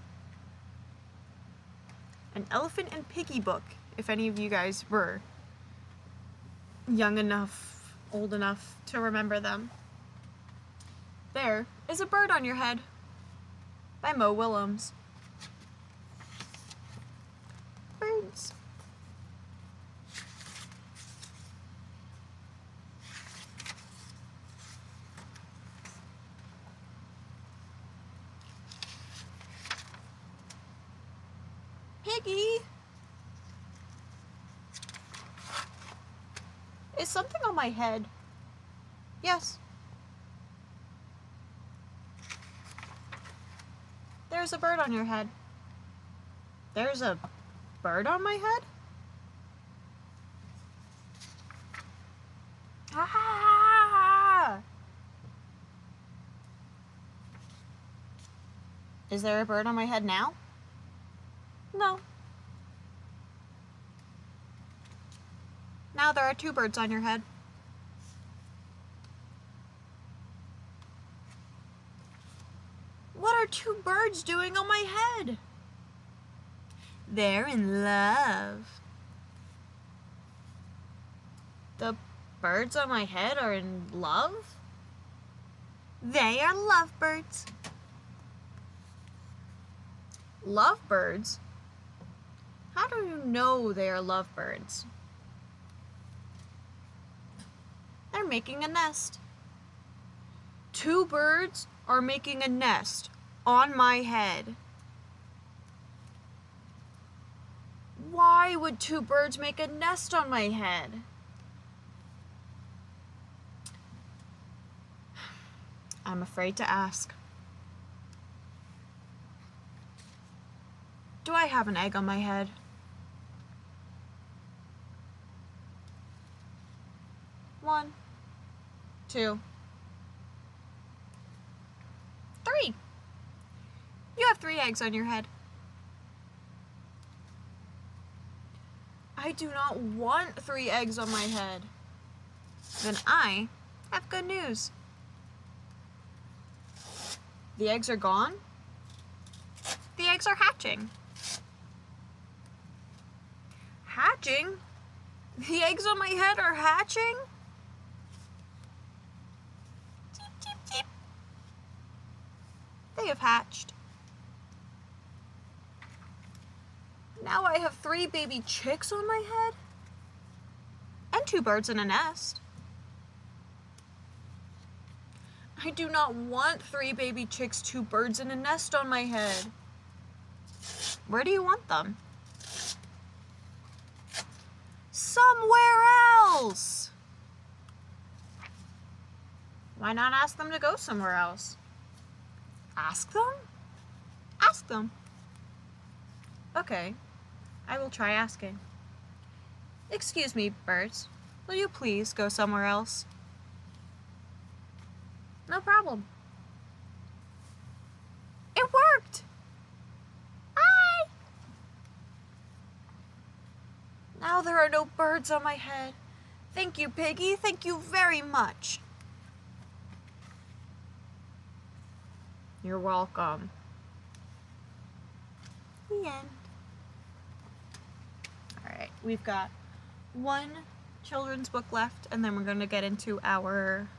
an Elephant and Piggy book, if any of you guys were young enough, old enough to remember them. There is a Bird on Your Head by Mo Willems. Birds. Piggy! Is something on my head? Yes. There's a bird on your head. There's a bird on my head? Ah! Is there a bird on my head now? No. Now there are 2 birds on your head. What are 2 birds doing on my head? They're in love. The birds on my head are in love? They are lovebirds. Lovebirds? How do you know they are lovebirds? They're making a nest. 2 birds are making a nest on my head. Why would 2 birds make a nest on my head? I'm afraid to ask. Do I have an egg on my head? One, 2, 3. You have 3 eggs on your head. I do not want 3 eggs on my head. Then I have good news. The eggs are gone. The eggs are hatching. Hatching? The eggs on my head are hatching? Cheep, cheep, cheep. They have hatched. Now I have 3 baby chicks on my head and 2 birds in a nest. I do not want 3 baby chicks, 2 birds in a nest on my head. Where do you want them? Somewhere else. Why not ask them to go somewhere else? Ask them? Ask them. Okay, I will try asking. Excuse me, birds. Will you please go somewhere else? No problem. It worked! Hi! Now there are no birds on my head. Thank you, Piggy. Thank you very much. You're welcome. The end. Alright, we've got 1 children's book left, and then we're going to get into our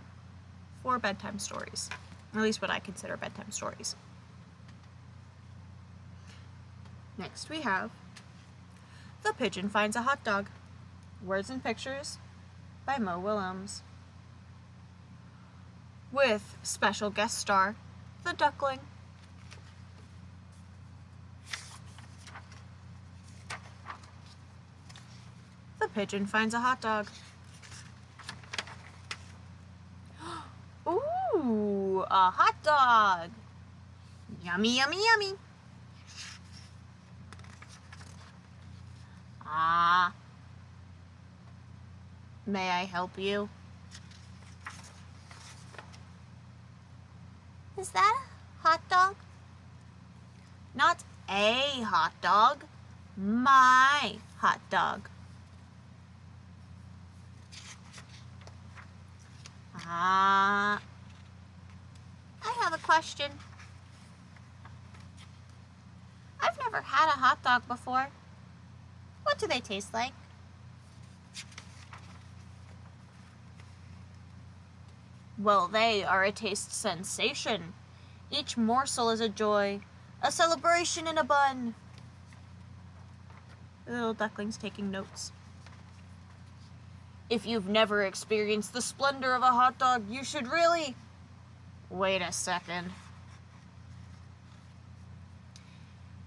4 bedtime stories. At least what I consider bedtime stories. Next we have The Pigeon Finds a Hot Dog. Words and Pictures by Mo Willems. With special guest star, the duckling. The pigeon finds a hot dog. Ooh, a hot dog. Yummy, yummy, yummy. Ah. May I help you? Is that a hot dog? Not a hot dog. My hot dog. I have a question. I've never had a hot dog before. What do they taste like? Well, they are a taste sensation. Each morsel is a joy, a celebration in a bun. The little duckling's taking notes. If you've never experienced the splendor of a hot dog, you should really... Wait a second.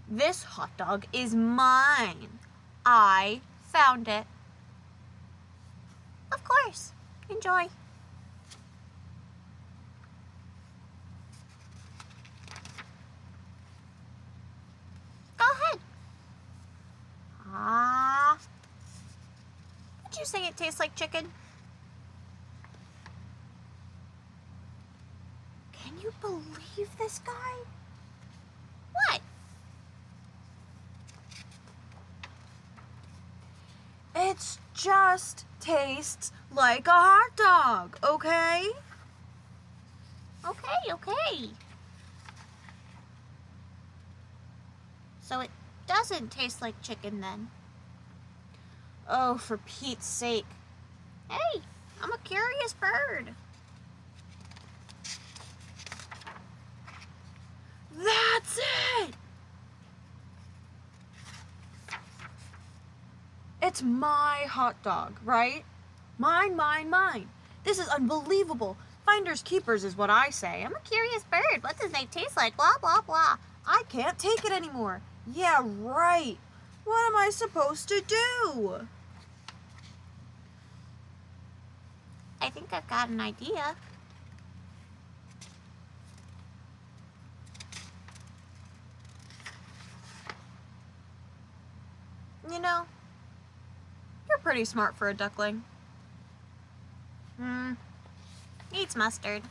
This hot dog is mine. I found it. Of course. Enjoy. Ah. Did you say it tastes like chicken? Can you believe this guy? What? It just tastes like a hot dog, okay? Okay. So it doesn't taste like chicken then. Oh, for Pete's sake. Hey, I'm a curious bird. That's it! It's my hot dog, right? Mine. This is unbelievable. Finders keepers is what I say. I'm a curious bird. What does they taste like? Blah, blah, blah. I can't take it anymore. Yeah, right. What am I supposed to do? I think I've got an idea. You know, you're pretty smart for a duckling. Needs mustard.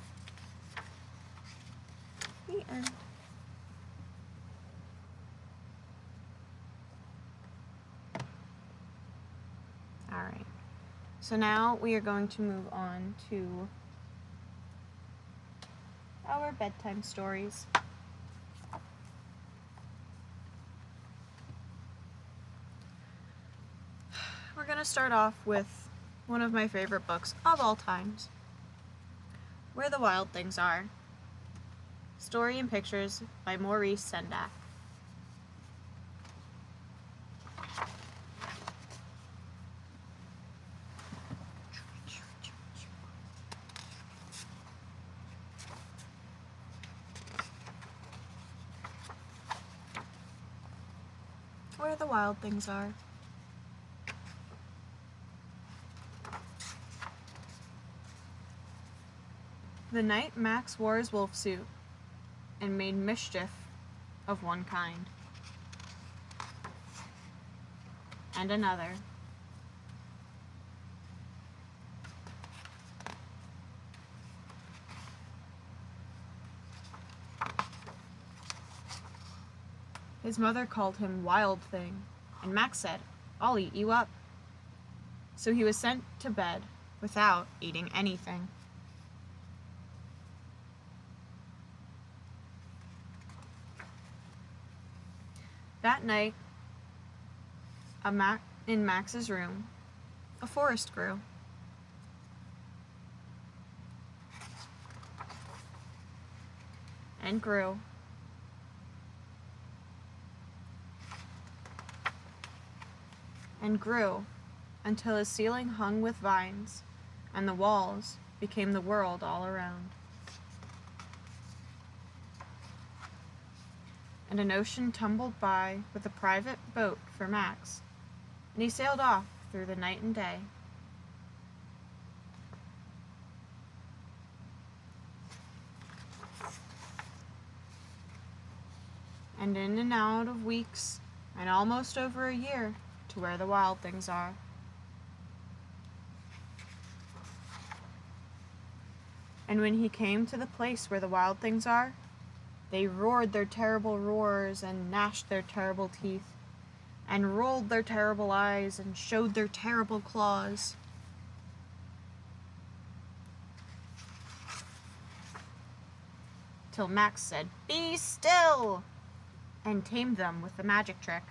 The end. Alright. So now we are going to move on to our bedtime stories. We're going to start off with one of my favorite books of all times, Where the Wild Things Are. Story and pictures by Maurice Sendak. Where the Wild Things Are. The night Max wore his wolf suit and made mischief of one kind and another. His mother called him Wild Thing, and Max said, "I'll eat you up." So he was sent to bed without eating anything. That night, in Max's room, a forest grew. And grew. And grew until his ceiling hung with vines, and the walls became the world all around. And an ocean tumbled by with a private boat for Max, and he sailed off through the night and day. And in and out of weeks, and almost over a year, to where the wild things are. And when he came to the place where the wild things are, they roared their terrible roars and gnashed their terrible teeth and rolled their terrible eyes and showed their terrible claws. Till Max said, "Be still!" and tamed them with the magic trick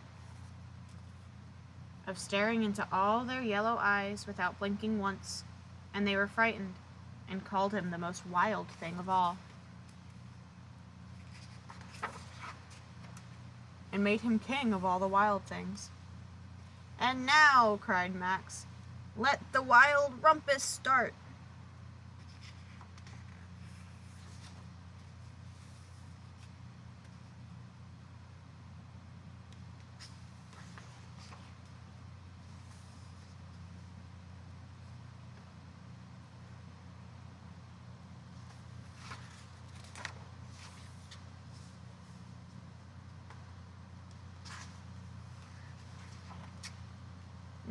of staring into all their yellow eyes without blinking once, and they were frightened and called him the most wild thing of all, and made him king of all the wild things. "And now," cried Max, "let the wild rumpus start."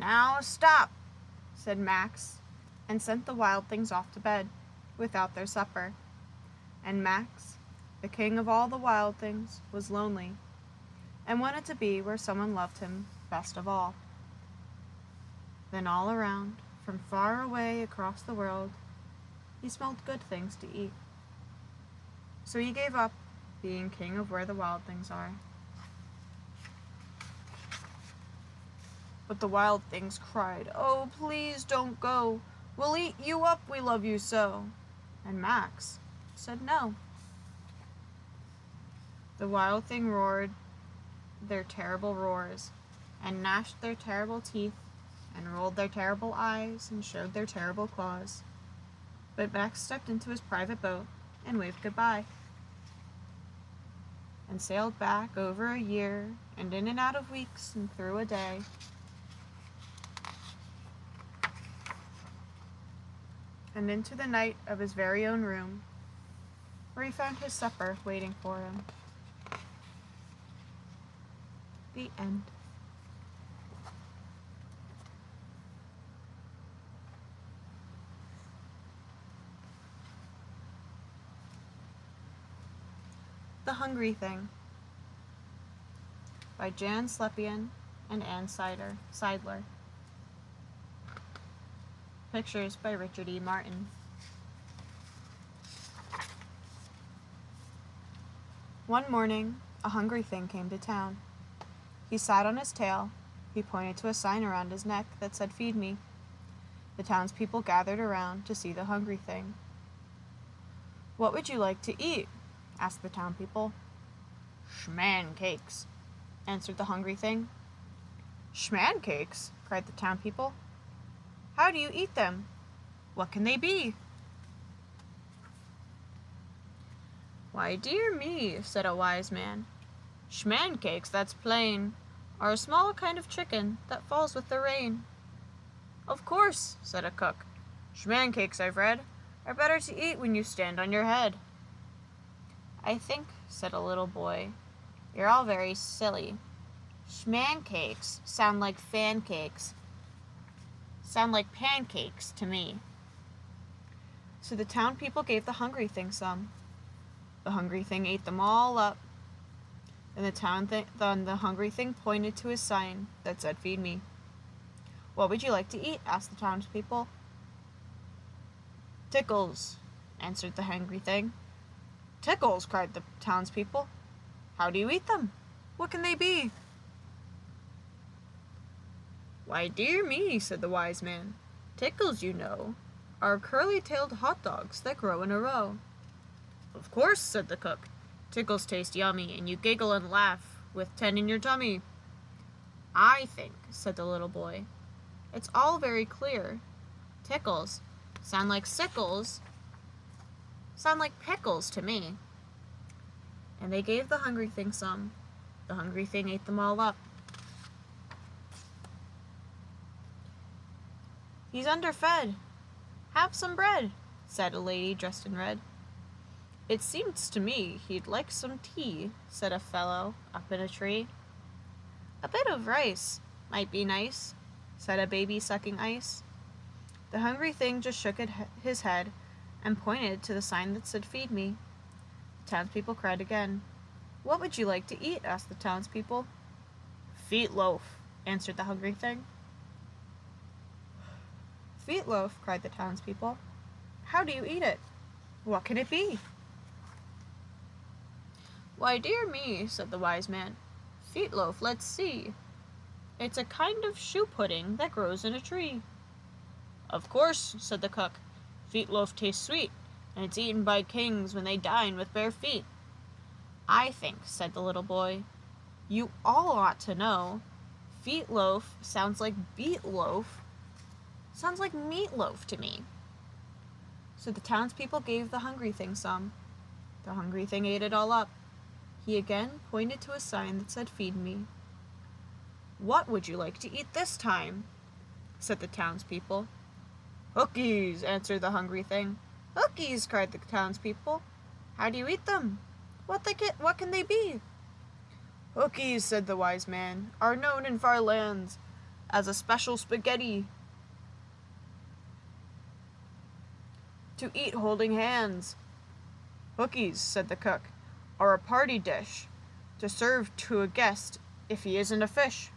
Now stop, said Max, and sent the wild things off to bed without their supper. And Max, the king of all the wild things, was lonely and wanted to be where someone loved him best of all. Then all around, from far away across the world, he smelled good things to eat. So he gave up being king of where the wild things are. But the wild things cried, "Oh, please don't go. We'll eat you up, we love you so." And Max said no. The wild thing roared their terrible roars, and gnashed their terrible teeth, and rolled their terrible eyes, and showed their terrible claws. But Max stepped into his private boat and waved goodbye, and sailed back over a year, and in and out of weeks, and through a day. And into the night of his very own room, where he found his supper waiting for him. The end. The Hungry Thing by Jan Slepian and Ann Seidler. Pictures by Richard E. Martin. One morning, a hungry thing came to town. He sat on his tail. He pointed to a sign around his neck that said, "Feed me." The townspeople gathered around to see the hungry thing. "What would you like to eat?" asked the town-people. "Schman cakes," answered the hungry thing. "Schman cakes?" cried the town-people. "How do you eat them? What can they be?" "Why, dear me," said a wise man, "schman cakes, that's plain, are a small kind of chicken that falls with the rain." "Of course," said a cook. "Schman cakes, I've read, are better to eat when you stand on your head." "I think," said a little boy, "you're all very silly. Schman cakes sound like pancakes to me." So the town people gave the hungry thing some. The hungry thing ate them all up. Then the hungry thing pointed to his sign that said, "Feed me." "What would you like to eat?" asked the townspeople. "Tickles," answered the hungry thing. "Tickles," cried the townspeople. "How do you eat them? What can they be?" "Why, dear me," said the wise man, "tickles, you know, are curly-tailed hot dogs that grow in a row." "Of course," said the cook. "Tickles taste yummy, and you giggle and laugh with 10 in your tummy." "I think," said the little boy, "it's all very clear. Tickles sound like sickles, sound like pickles to me." And they gave the hungry thing some. The hungry thing ate them all up. "He's underfed. Have some bread," said a lady dressed in red. "It seems to me he'd like some tea," said a fellow up in a tree. "A bit of rice might be nice," said a baby sucking ice. The hungry thing just shook his head and pointed to the sign that said, "Feed me." The townspeople cried again. "What would you like to eat?" asked the townspeople. "Feetloaf," answered the hungry thing. "Feetloaf," cried the townspeople. "How do you eat it? What can it be?" "Why, dear me," said the wise man, "feetloaf, let's see. It's a kind of shoe pudding that grows in a tree." "Of course," said the cook. "Feetloaf tastes sweet, and it's eaten by kings when they dine with bare feet." "I think," said the little boy, "you all ought to know. Feetloaf sounds like beetloaf. Sounds like meatloaf to me." So the townspeople gave the hungry thing some. The hungry thing ate it all up. He again pointed to a sign that said, "Feed me." "What would you like to eat this time?" said the townspeople. "Hookies," answered the hungry thing. "Hookies," cried the townspeople. "How do you eat them? What can they be?" "Hookies," said the wise man, "are known in far lands as a special spaghetti to eat holding hands. Cookies, said the cook, are a party dish to serve to a guest if he isn't a fish.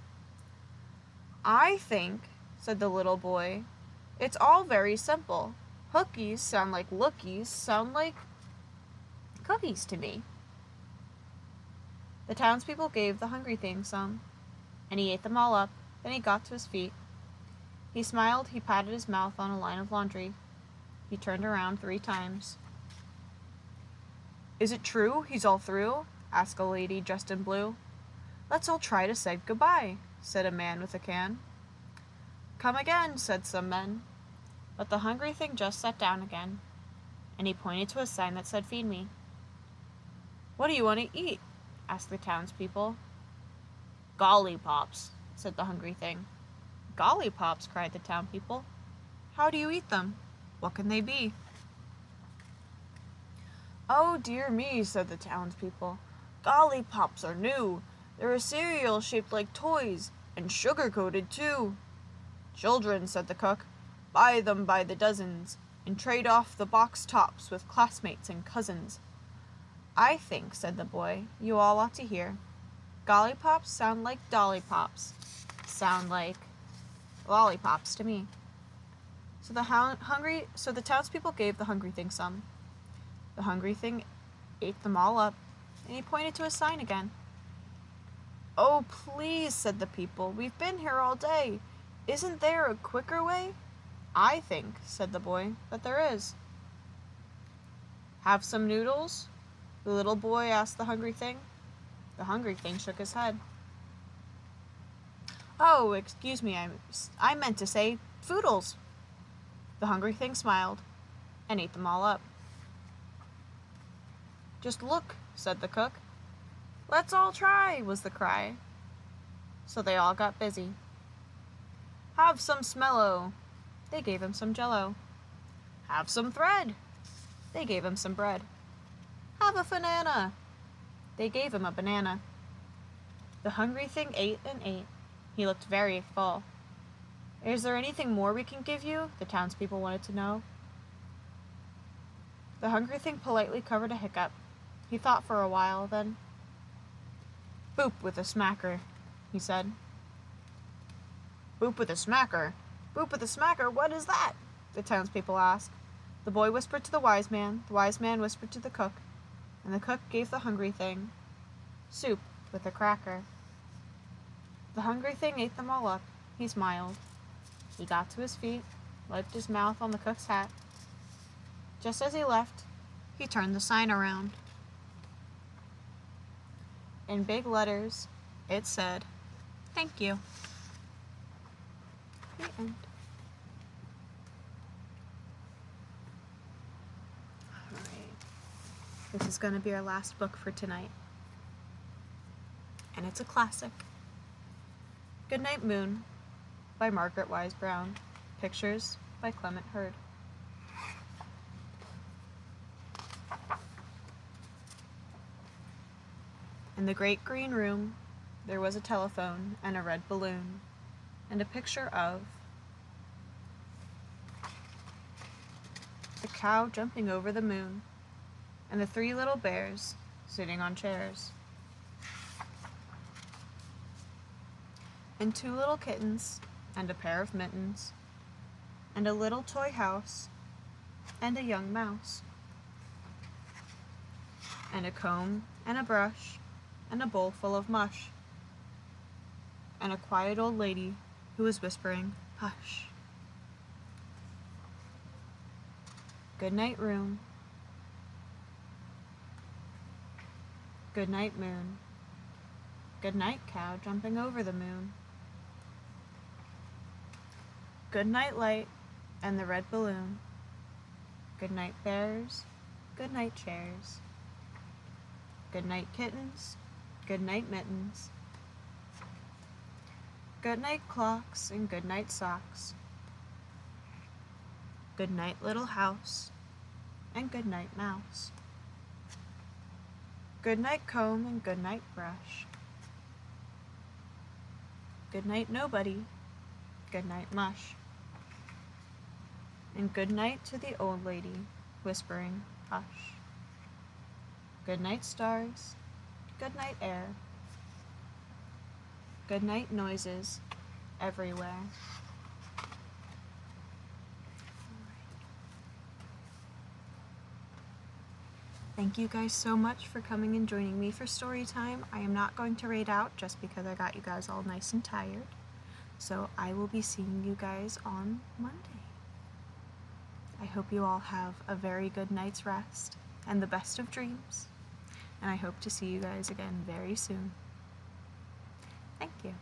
I think, said the little boy, it's all very simple. Hookies sound like lookies, sound like cookies to me. The townspeople gave the hungry thing some, and he ate them all up. Then he got to his feet. He smiled, he patted his mouth on a line of laundry. He turned around 3 times. Is it true he's all through? Asked a lady dressed in blue. Let's all try to say goodbye, said a man with a can. Come again, said some men. But the hungry thing just sat down again, and he pointed to a sign that said, Feed me. What do you want to eat? Asked the townspeople. Gollypops, said the hungry thing. Gollypops, cried the townpeople. How do you eat them? What can they be? Oh, dear me, said the townspeople. Gollypops are new. They're a cereal shaped like toys, and sugar-coated too. Children, said the cook, buy them by the dozens, and trade off the box tops with classmates and cousins. I think, said the boy, you all ought to hear. Gollypops sound like dollypops, sound like lollipops to me. So the townspeople gave the hungry thing some. The hungry thing ate them all up, and he pointed to a sign again. Oh, please, said the people, we've been here all day. Isn't there a quicker way? I think, said the boy, that there is. Have some noodles? The little boy asked the hungry thing. The hungry thing shook his head. Oh, excuse me, I meant to say foodles. The hungry thing smiled and ate them all up. Just look, said the cook. Let's all try, was the cry. So they all got busy. Have some smello. They gave him some jello. Have some thread. They gave him some bread. Have a banana. They gave him a banana. The hungry thing ate and ate. He looked very full. Is there anything more we can give you? The townspeople wanted to know. The hungry thing politely covered a hiccup. He thought for a while, then, Boop with a smacker, he said. Boop with a smacker? Boop with a smacker, what is that? The townspeople asked. The boy whispered to the wise man whispered to the cook, and the cook gave the hungry thing soup with a cracker. The hungry thing ate them all up. He smiled. He got to his feet, wiped his mouth on the cook's hat. Just as he left, he turned the sign around. In big letters, it said, Thank you. The end. Alright. This is going to be our last book for tonight. And it's a classic. Goodnight Moon by Margaret Wise Brown. Pictures by Clement Hurd. In the great green room, there was a telephone and a red balloon, and a picture of the cow jumping over the moon, and the 3 little bears sitting on chairs, and 2 little kittens, and a pair of mittens, and a little toy house, and a young mouse, and a comb and a brush, and a bowl full of mush, and a quiet old lady who was whispering, Hush. Good night, room. Good night, moon. Good night, cow jumping over the moon. Good night, light and the red balloon. Good night, bears. Good night, chairs. Good night, kittens. Good night, mittens. Good night, clocks and good night, socks. Good night, little house, and good night, mouse. Good night, comb and good night, brush. Good night, nobody, good night mush. And good night to the old lady, whispering, hush. Good night, stars. Good night, air. Good night, noises everywhere. Thank you guys so much for coming and joining me for story time. I am not going to raid out just because I got you guys all nice and tired. So I will be seeing you guys on Monday. I hope you all have a very good night's rest and the best of dreams. And I hope to see you guys again very soon. Thank you.